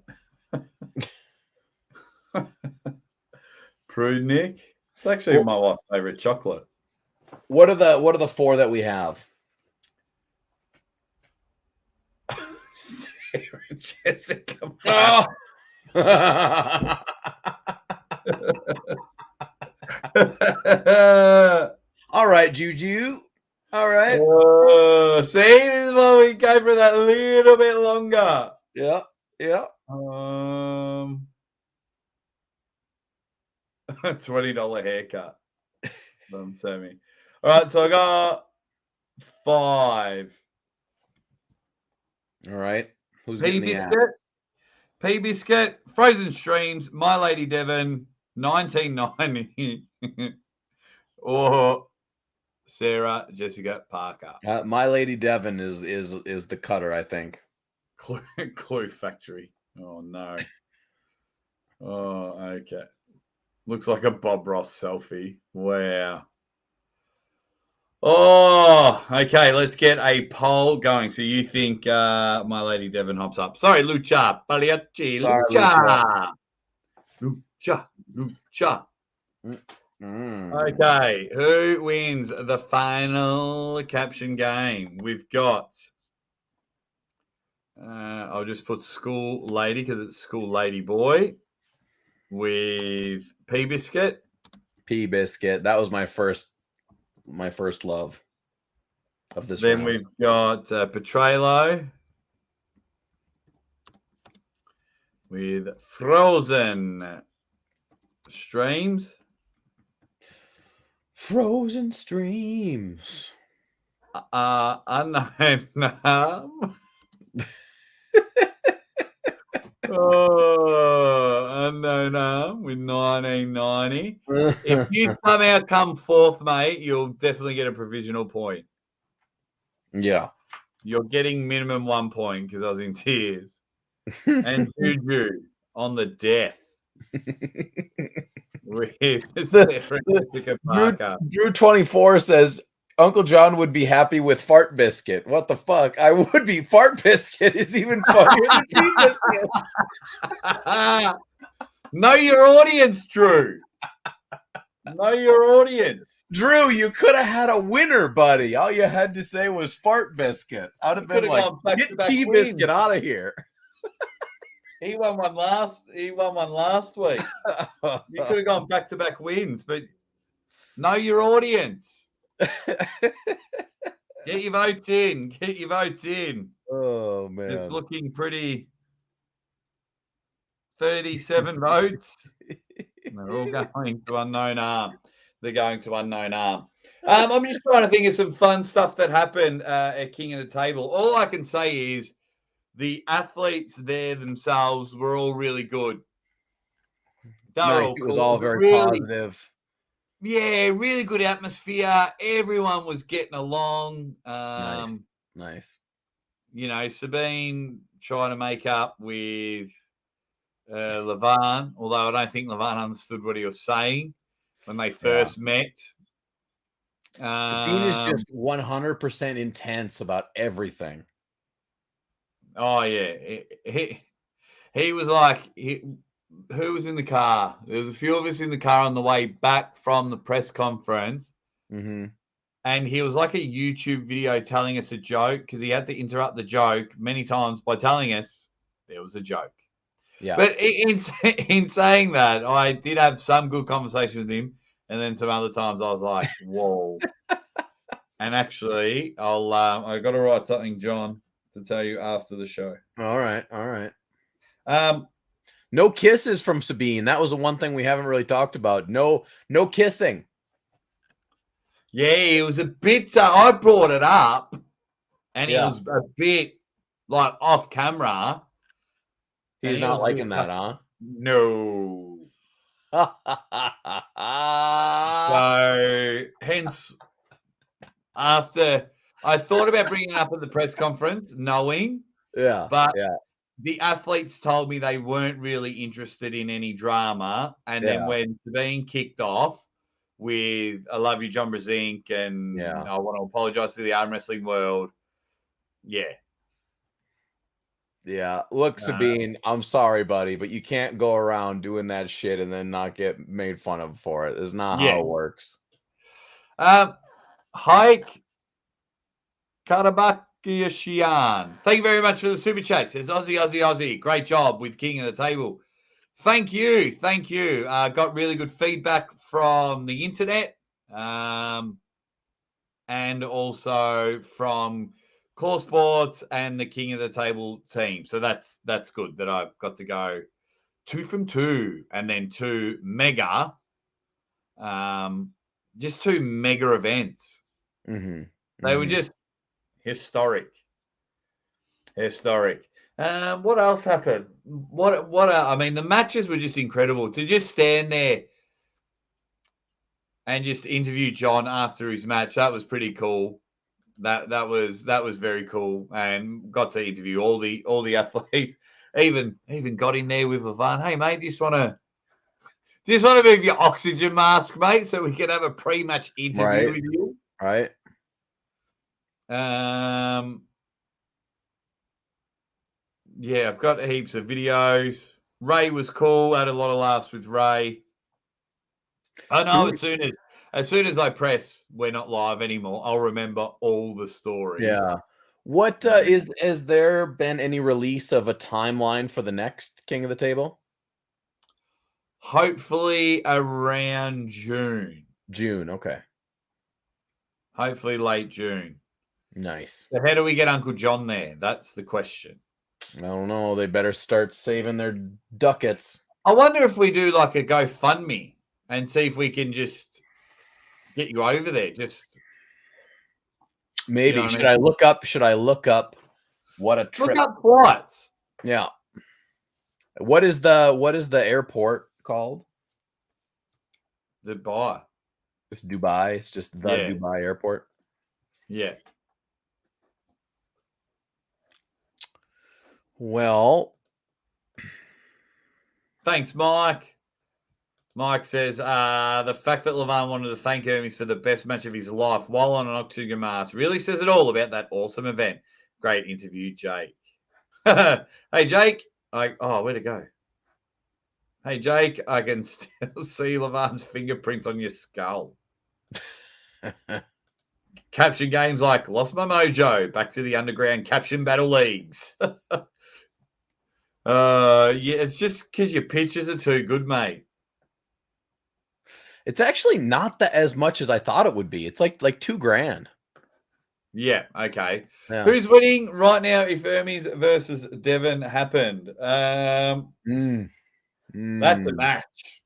Prudnick. It's actually my wife's favorite chocolate. What are the 4 that we have? Sarah Jessica. Oh. All right, Juju. All right. See, this is why we go for that little bit longer. Yeah. $20 haircut from Sammy. All right, so I got 5. All right. Who's P getting the Biscuit? P Biscuit, Frozen Streams, My Lady Devon, 1990, or Sarah Jessica Parker. My Lady Devon is the cutter, I think. Clue Factory. Oh no. Oh, okay. Looks like a Bob Ross selfie. Wow. Oh, okay. Let's get a poll going. So you think My Lady Devon hops up? Sorry, Lucha. Pagliacci. Sorry, Lucha. Lucha. Okay. Who wins the final caption game? We've got. I'll just put School Lady because it's School Lady Boy with P Biscuit. P Biscuit. That was my first love. of this Then round. we've got Petrello with Frozen Streams. Frozen Streams. Unknown Arm. Oh, Unknown Arm with 1990. If you somehow come fourth, mate, you'll definitely get a provisional point. Yeah. You're getting minimum 1 point because I was in tears. And Juju on the death with Sarah Jessica Parker. Drew 24 says Uncle John would be happy with Fart Biscuit. What the fuck? I would be. Fart Biscuit is even funnier than Tea Biscuit. Know your audience, Drew. Know your audience. Drew, you could have had a winner, buddy. All you had to say was Fart Biscuit. I'd have been like, get Tea Biscuit out of here. He won one last week. You could have gone back-to-back wins, but know your audience. Get your votes in. Get your votes in. Oh, man. It's looking pretty. 37 votes. They're all going to Unknown Arm. They're going to Unknown Arm. I'm just trying to think of some fun stuff that happened at King of the Table. All I can say is the athletes there themselves were all really good. Nice. It was all very positive. Yeah, really good atmosphere. Everyone was getting along. Nice. You know, Sabine trying to make up with Lavan, although I don't think Lavan understood what he was saying when they first met. Sabine is just 100% intense about everything. Oh yeah, he was like, who was in the car? There was a few of us in the car on the way back from the press conference, and he was like a YouTube video telling us a joke because he had to interrupt the joke many times by telling us there was a joke. Yeah. But in saying that, I did have some good conversation with him, and then some other times I was like, whoa. And actually, I got to write something, John, to tell you after the show. All right. No kisses from Sabine. That was the one thing we haven't really talked about. No kissing. Yeah, it was a bit. I brought it up, and he was a bit like off camera. He's not liking that, huh? No. So, hence, after I thought about bringing it up at the press conference, knowing, but the athletes told me they weren't really interested in any drama. And then when Devon kicked off with "I love you, John Brzenk," and I want to apologize to the arm wrestling world. Yeah, look, Sabine, I'm sorry, buddy, but you can't go around doing that shit and then not get made fun of for it. It's not how it works. Hike Karabakiashian. Thank you very much for the super chat. Says Aussie. Great job with King of the Table. Thank you. Got really good feedback from the internet, and also from Core Sports and the King of the Table team. So that's good that I've got to go 2 from 2 and then 2 mega, just 2 mega events. They were just historic. What else happened? I mean, the matches were just incredible. To just stand there and just interview John after his match, that was pretty cool. That was very cool, and got to interview all the athletes. Even got in there with Lavan. Hey mate, do you just want to move your oxygen mask, mate, so we can have a pre-match interview with you? Right. Yeah, I've got heaps of videos. Ray was cool. I had a lot of laughs with Ray. I know as soon as I press we're not live anymore, I'll remember all the stories. Yeah. What is there been any release of a timeline for the next King of the Table? Hopefully around June. June, okay. Hopefully late June. Nice. So how do we get Uncle John there? That's the question. I don't know. They better start saving their ducats. I wonder if we do like a GoFundMe and see if we can just get you over there. Just Maybe. know what I Should mean? I look up? Should I look up what a trip? Look up flights. Yeah. What is the airport called? Dubai. It's Dubai. It's just the Yeah. Dubai airport. Yeah. Well, Thanks, Mike. Mike says, the fact that Lavan wanted to thank Hermes for the best match of his life while on an Octagon mask really says it all about that awesome event. Great interview, Jake. Hey, Jake. Where'd it go? Hey, Jake, I can still see Lavan's fingerprints on your skull. Caption games like Lost My Mojo, back to the underground Caption Battle Leagues. Yeah, it's just because your pictures are too good, mate. it's actually not as much as I thought it would be. It's like $2,000. Yeah, okay. Yeah. Who's winning right now if Hermes versus Devon happened? That's a match.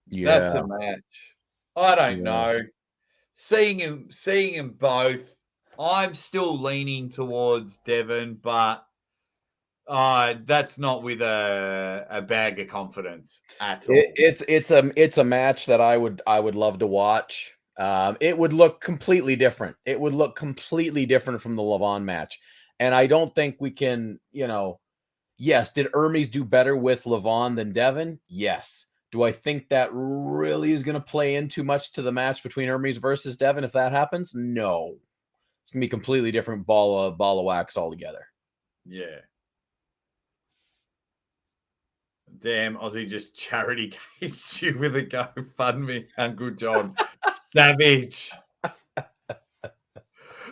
Yeah. That's a match. I don't know. Seeing him both, I'm still leaning towards Devon, but that's not with a bag of confidence at all. It's a match that I would love to watch. It would look completely different. It would look completely different from the Lavon match. And I don't think we can, yes, did Hermes do better with Lavon than Devon? Yes. Do I think that really is going to play in too much to the match between Hermes versus Devon if that happens? No. It's going to be a completely different ball of wax altogether. Yeah. Damn, Aussie just charity cased you with a GoFundMe, Uncle John. Savage.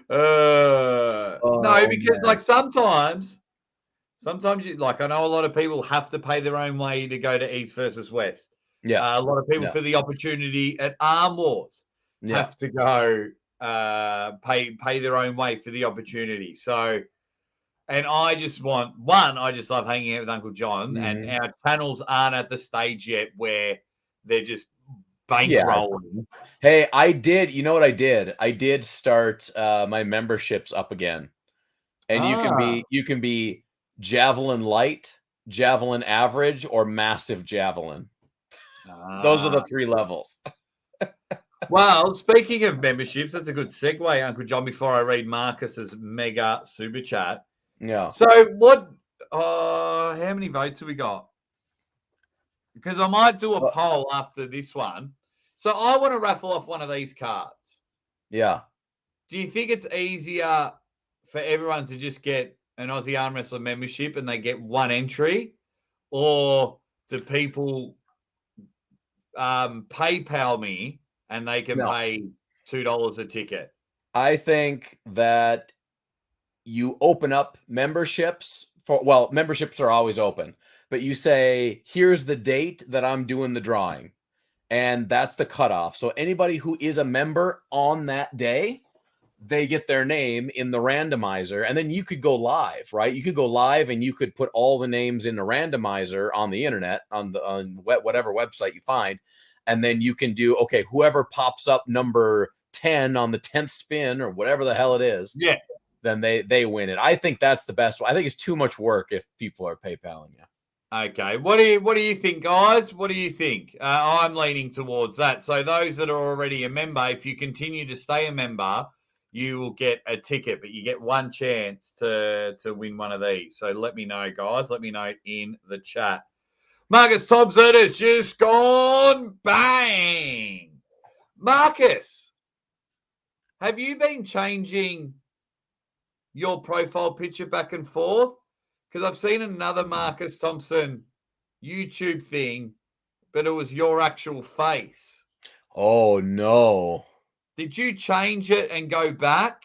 No, because man. sometimes you I know a lot of people have to pay their own way to go to East versus West. Yeah. A lot of people Yeah. for the opportunity at Arm Wars have to go pay their own way for the opportunity. So, and I just love hanging out with Uncle John, and our channels aren't at the stage yet where they're just bankrolling. Hey, you know what I did? I did start my memberships up again. And you can be javelin light, javelin average, or massive javelin. Those are the 3 levels. Well, speaking of memberships, that's a good segue, Uncle John, before I read Marcus's mega super chat. Yeah. So how many votes have we got? Because I might do a poll after this one. So I want to raffle off one of these cards. Yeah. Do you think it's easier for everyone to just get an Aussie Arm Wrestler membership and they get one entry? Or do people PayPal me and they can pay $2 a ticket? I think that you open up memberships memberships are always open, but you say, here's the date that I'm doing the drawing. And that's the cutoff. So anybody who is a member on that day, they get their name in the randomizer. And then you could go live, right? You could go live and you could put all the names in the randomizer on the internet, on whatever website you find. And then you can do, okay, whoever pops up number 10 on the 10th spin or whatever the hell it is. Yeah. Then they win it. I think that's the best one. I think it's too much work if people are PayPaling you. Okay. What do you think, guys? What do you think? I'm leaning towards that. So those that are already a member, if you continue to stay a member, you will get a ticket, but you get one chance to win one of these. So let me know, guys. Let me know in the chat. Marcus Thompson has just gone bang. Marcus, have you been changing your profile picture back and forth? Because I've seen another Marcus Thompson YouTube thing, but it was your actual face. Oh, no. Did you change it and go back?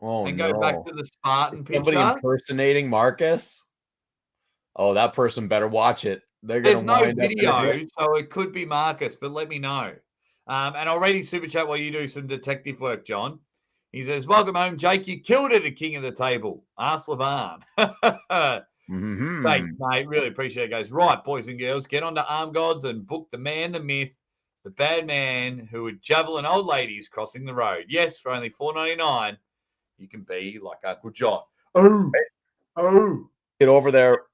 Oh, and no. go back to the Spartan picture? Somebody impersonating Marcus? Oh, that person better watch it. There's no video, so it could be Marcus, but let me know. And I'll read his super chat while you do some detective work, John. He says, welcome home, Jake. You killed it at King of the Table. Ask Lavan. Thanks, mate. Really appreciate it, guys. Right, boys and girls, get onto Arm Gods and book the man, the myth, the bad man who would javelin old ladies crossing the road. Yes, for only $4.99, you can be like Uncle John. Oh. Get over there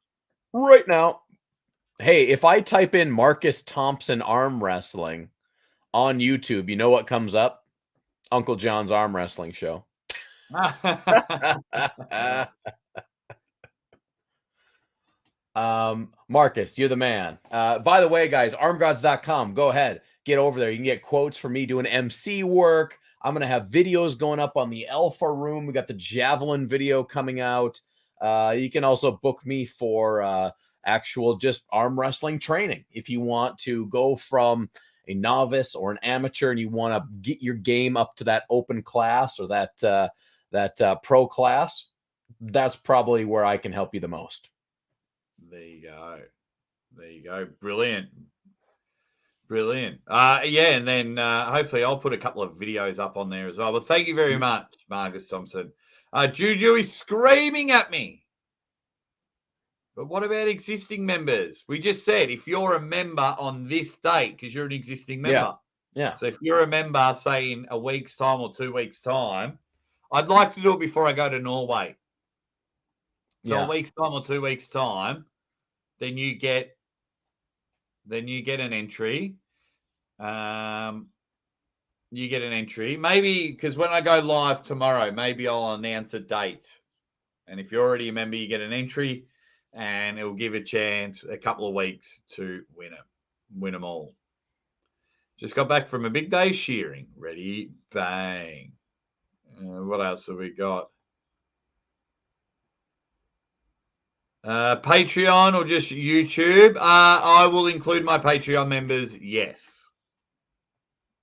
right now. Hey, if I type in Marcus Thompson arm wrestling on YouTube, you know what comes up? Uncle John's arm wrestling show. Marcus, you're the man. By the way, guys, armgods.com. Go ahead. Get over there. You can get quotes from me doing MC work. I'm going to have videos going up on the Alpha Room. We got the Javelin video coming out. You can also book me for actual just arm wrestling training. If you want to go from a novice or an amateur and you want to get your game up to that open class or that pro class, that's probably where I can help you the most. There you go. Brilliant. Yeah, and then hopefully I'll put a couple of videos up on there as well. But thank you very much, Marcus Thompson. Juju is screaming at me. But what about existing members? We just said if you're a member on this date, because you're an existing member. Yeah. So if you're a member, say in a week's time or 2 weeks' time, I'd like to do it before I go to Norway. So a week's time or 2 weeks' time, then you get an entry. You get an entry. Maybe because when I go live tomorrow, maybe I'll announce a date. And if you're already a member, you get an entry. And it will give a chance a couple of weeks to win them all. Just got back from a big day shearing. Ready, bang. What else have we got? Patreon or just YouTube? I will include my Patreon members. Yes,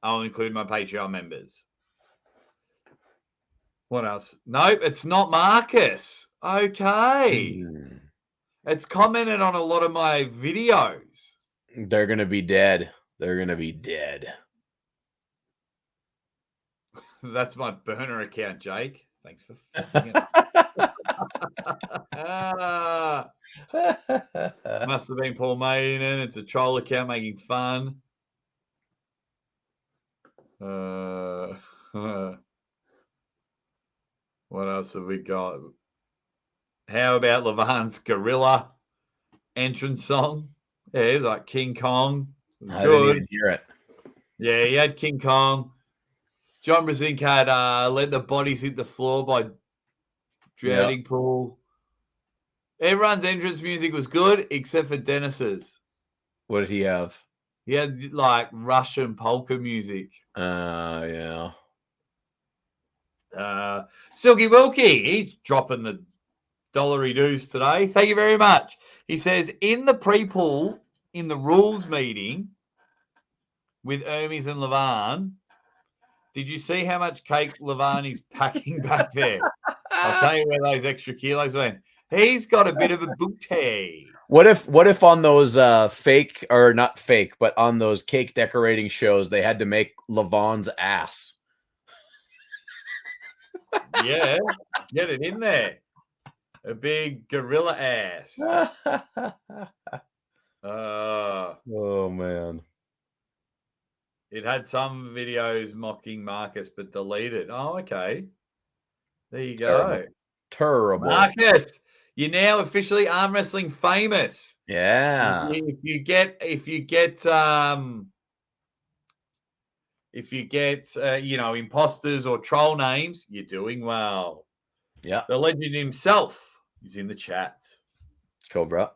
I'll include my Patreon members. What else? Nope, it's not Marcus. Okay. It's commented on a lot of my videos. They're going to be dead. That's my burner account, Jake. Thanks for fucking it. Must have been Paul Maiden. It's a troll account making fun. What else have we got? How about Lavan's Gorilla entrance song? Yeah, it's like King Kong. I didn't even hear it. Yeah, he had King Kong. John Brzenk had Let the Bodies Hit the Floor by Drowning Pool. Everyone's entrance music was good except for Dennis's. What did he have? He had like Russian polka music. Yeah. Silky Wilkie, he's dropping the dollary dues today. Thank you very much. He says, in the pre-pool, in the rules meeting with Hermes and Lavan, did you see how much cake Lavan is packing back there? I'll tell you where those extra kilos went. He's got a bit of a booty. What if on those fake, or not fake, but on those cake decorating shows, they had to make Lavon's ass? Yeah, get it in there. A big gorilla ass. Oh, man. It had some videos mocking Marcus, but deleted. Oh, okay. There you go. Terrible. Marcus, you're now officially arm wrestling famous. Yeah. If you get imposters or troll names, you're doing well. Yeah. The legend himself is in the chat. Cobra.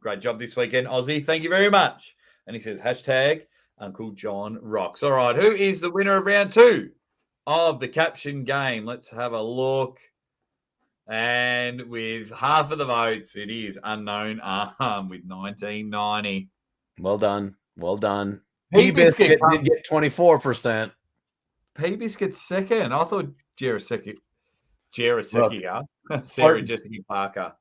Great job this weekend, Aussie. Thank you very much. And he says, hashtag Uncle John rocks. All right. Who is the winner of round 2 of the caption game? Let's have a look. And with half of the votes, it is Unknown Arm with 1990. Well done. P-Biscuit did get 24%. P-Biscuit second. I thought Sarah Jessica Parker.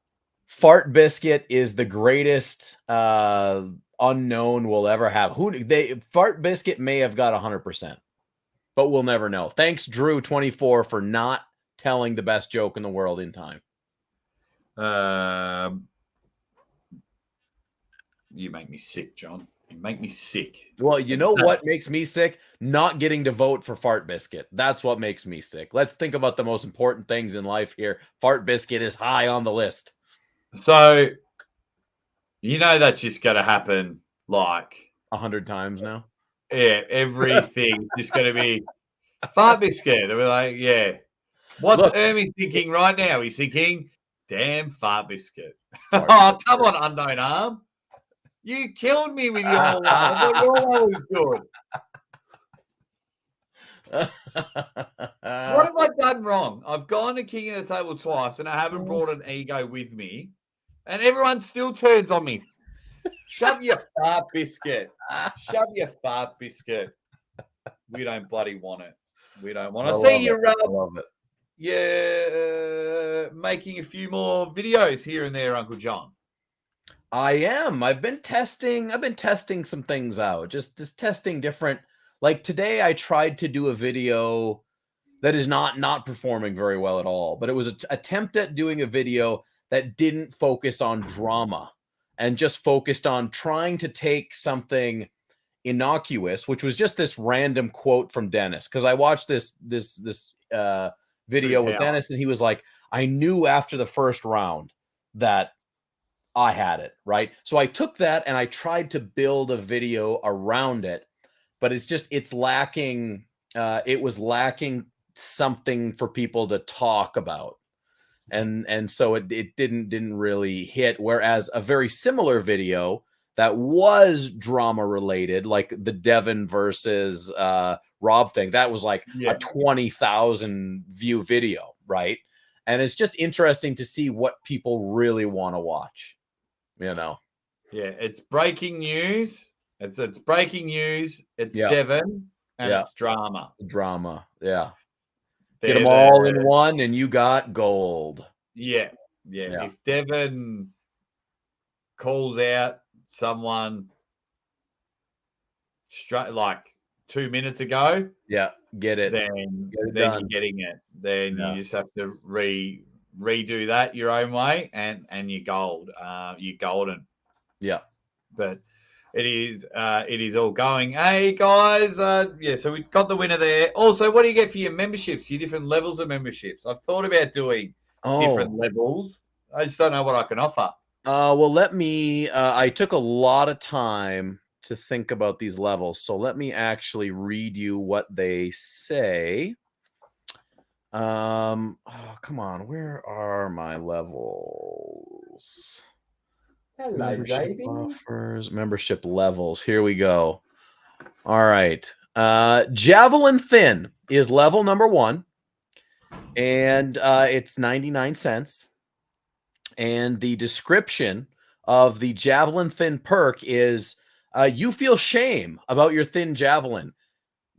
Fart Biscuit is the greatest unknown we'll ever have. Fart Biscuit may have got 100%. but we'll never know. Thanks, Drew24, for not telling the best joke in the world in time. You make me sick, John. You make me sick. Well, you know what makes me sick? Not getting to vote for Fart Biscuit. That's what makes me sick. Let's think about the most important things in life here. Fart Biscuit is high on the list. So, you know that's just going to happen like 100 times now. Yeah, everything's just going to be Fart Biscuit. And we're like, yeah. What's Hermes thinking right now? He's thinking, damn Fart Biscuit. Oh, come on, Unknown Arm. You killed me with your one. I thought your one was good. What have I done wrong? I've gone to King of the Table twice, and I haven't brought an ego with me, and everyone still turns on me. Shove your Fart Biscuit. Shove your Fart Biscuit. We don't bloody want it. We don't want to see you, Rob. I love it. Yeah, making a few more videos here and there, Uncle John. I am. I've been testing some things out. Just testing different. Like today I tried to do a video that is not performing very well at all, but it was an attempt at doing a video that didn't focus on drama and just focused on trying to take something innocuous, which was just this random quote from Dennis, because I watched this video with Dennis, and he was like, I knew after the first round that I had it, right? So I took that and I tried to build a video around it, but it's lacking. It was lacking something for people to talk about, and so it didn't really hit. Whereas a very similar video that was drama related, like the Devon versus Rob thing, that was like a 20,000 view video, right? And it's just interesting to see what people really want to watch. You know, it's breaking news. It's breaking news. It's Devon and it's drama. Yeah. Get them all in one, and you got gold. Yeah. If Devon calls out someone straight like 2 minutes ago, get it. Then you're getting it. Then you just have to redo that your own way, and you're gold. You're golden. Yeah. But it is all going. Hey guys, so we've got the winner there. Also, what do you get for your memberships, your different levels of memberships? I've thought about doing different levels. I just don't know what I can offer. Well, let me I took a lot of time to think about these levels, so let me actually read you what they say. Come on, where are my levels? Hello, membership offers, membership levels. Here we go. All right. Javelin Thin is level number 1, and it's 99 cents. And the description of the Javelin Thin perk is you feel shame about your thin javelin.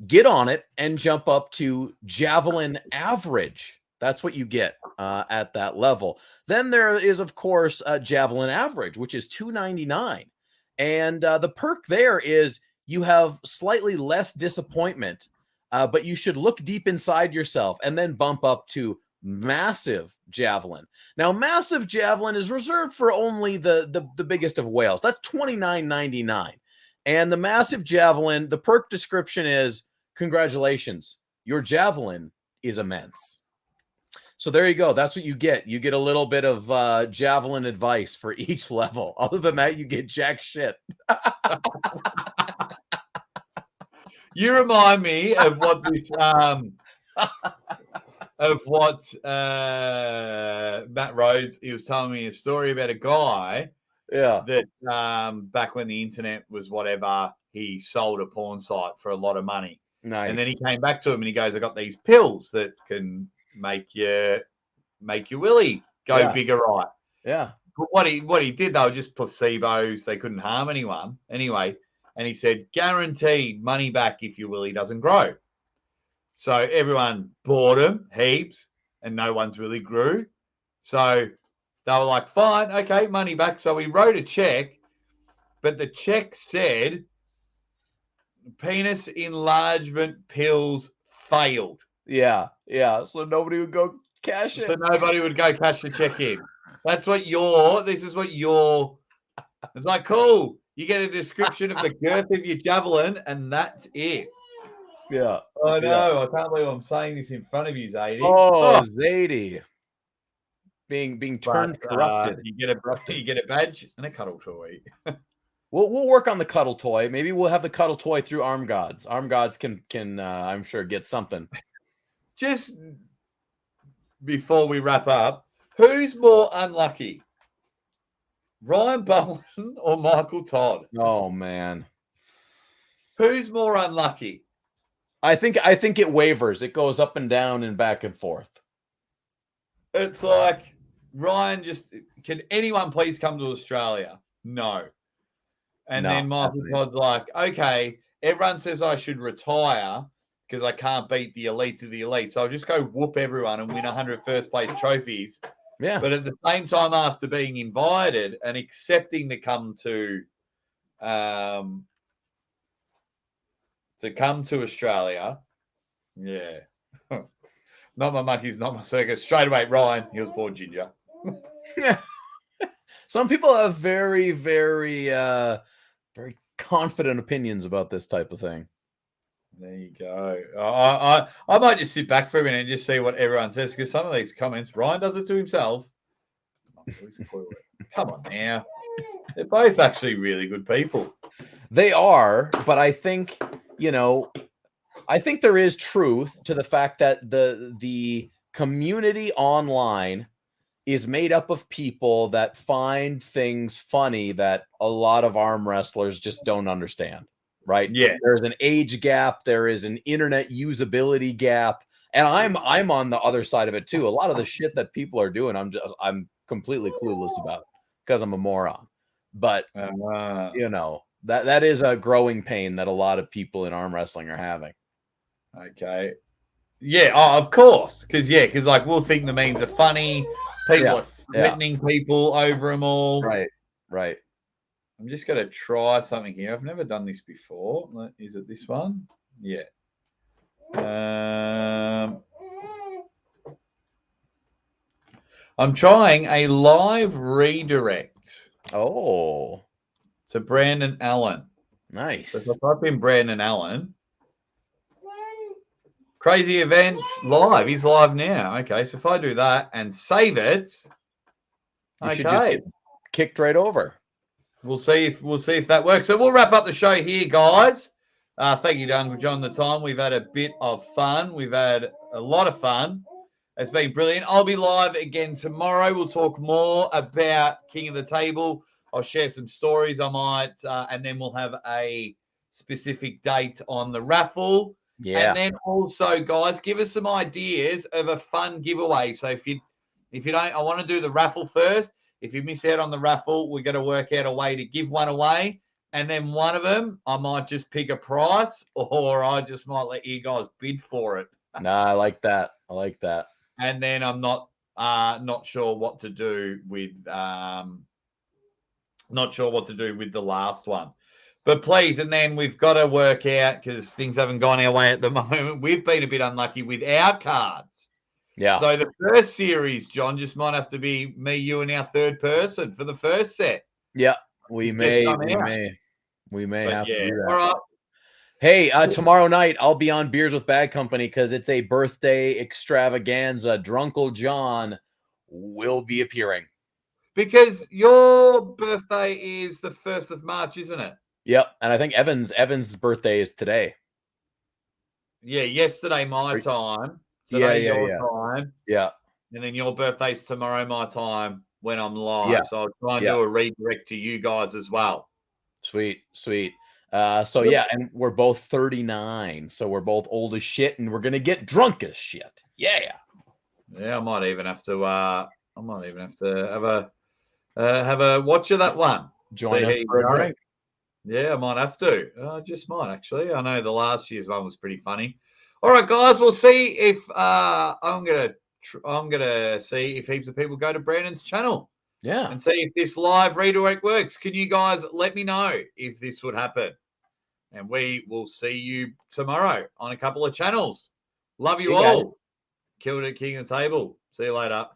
Get on it and jump up to Javelin Average. That's what you get at that level. Then there is, of course, Javelin Average, which is $2.99. And the perk there is you have slightly less disappointment, but you should look deep inside yourself and then bump up to Massive Javelin. Now, Massive Javelin is reserved for only the biggest of whales. That's $29.99. And the Massive Javelin, the perk description is, congratulations, your javelin is immense. So there you go. That's what you get. You get a little bit of javelin advice for each level. Other than that, you get jack shit. You remind me of what this Matt Rhodes, he was telling me a story about a guy that back when the internet was whatever, he sold a porn site for a lot of money. Nice. And then he came back to him and he goes, I got these pills that can make your willy go bigger, right? Yeah. But what he did, they were just placebos. They couldn't harm anyone anyway. And he said, guaranteed money back if your willy doesn't grow. So everyone bought them heaps, and no one's really grew. So they were like, fine, okay, money back. So he wrote a check, but the check said penis enlargement pills failed. Yeah. So nobody would go cash it. So nobody would go cash the check in. This is what it's like, cool. You get a description of the girth of your javelin, and that's it. Yeah. I know. I can't believe I'm saying this in front of you, Zadie. Oh, Zadie. Being turned corrupted. You get a badge and a cuddle toy. We'll work on the cuddle toy. Maybe we'll have the cuddle toy through Arm Gods. Arm Gods can I'm sure get something. Just before we wrap up, who's more unlucky? Ryan Bowen or Michael Todd? Oh man. Who's more unlucky? I think it wavers. It goes up and down and back and forth. It's like Ryan can anyone please come to Australia? No. And then Michael Todd's like, okay, everyone says I should retire because I can't beat the elites of the elites. So I'll just go whoop everyone and win 100 first place trophies. Yeah. But at the same time, after being invited and accepting to come to Australia, yeah. Not my monkeys, not my circus. Straight away, Ryan, he was born ginger. Yeah. Some people have very, very, very confident opinions about this type of thing. There you go. I might just sit back for a minute and just see what everyone says, because some of these comments, Ryan does it to himself. Come on now. They're both actually really good people. They are, but I think, I think there is truth to the fact that the community online is made up of people that find things funny that a lot of arm wrestlers just don't understand, right? Yeah. There's an age gap, there is an internet usability gap, and I'm on the other side of it too. A lot of the shit that people are doing, I'm completely clueless about because I'm a moron. But that is a growing pain that a lot of people in arm wrestling are having. Okay. Yeah, of course. Because like we'll think the memes are funny. People are threatening people over them all. Right. I'm just going to try something here. I've never done this before. Is it this one? Yeah. I'm trying a live redirect. Oh. To Brandon Allen. Nice. So if I type in Brandon Allen. Crazy event live. He's live now. Okay, so if I do that and save it, you should just get kicked right over. We'll see if that works. So we'll wrap up the show here, guys. Thank you to Uncle John the time. We've had a bit of fun. We've had a lot of fun. It's been brilliant. I'll be live again tomorrow. We'll talk more about King of the Table. I'll share some stories I might, and then we'll have a specific date on the raffle. Yeah. And then also, guys, give us some ideas of a fun giveaway. So if you don't, I want to do the raffle first. If you miss out on the raffle, we're going to work out a way to give one away. And then one of them, I might just pick a price, or I just might let you guys bid for it. Nah, I like that. And then I'm not sure what to do with the last one. But please, and then we've got to work out, because things haven't gone our way at the moment. We've been a bit unlucky with our cards. Yeah. So the first series, John, just might have to be me, you, and our third person for the first set. Yeah, we may have to do that. All right. Hey, tomorrow night I'll be on Beers with Bad Company because it's a birthday extravaganza. Drunkle John will be appearing. Because your birthday is the 1st of March, isn't it? Yep, and I think Evan's birthday is today. Yeah, yesterday my time. Today your time. Yeah. And then your birthday's tomorrow my time when I'm live. Yeah. So I'll try and do a redirect to you guys as well. Sweet. And we're both 39, so we're both old as shit, and we're gonna get drunk as shit. Yeah. Yeah, I might even have to have a watch of that one. Join us for a drink. Yeah, I might have to. I just might actually. I know the last year's one was pretty funny. All right, guys, we'll see if I'm gonna see if heaps of people go to Brandon's channel. Yeah. And see if this live redirect works. Can you guys let me know if this would happen? And we will see you tomorrow on a couple of channels. Love you See you guys. all. Killed it, king of the table. See you later.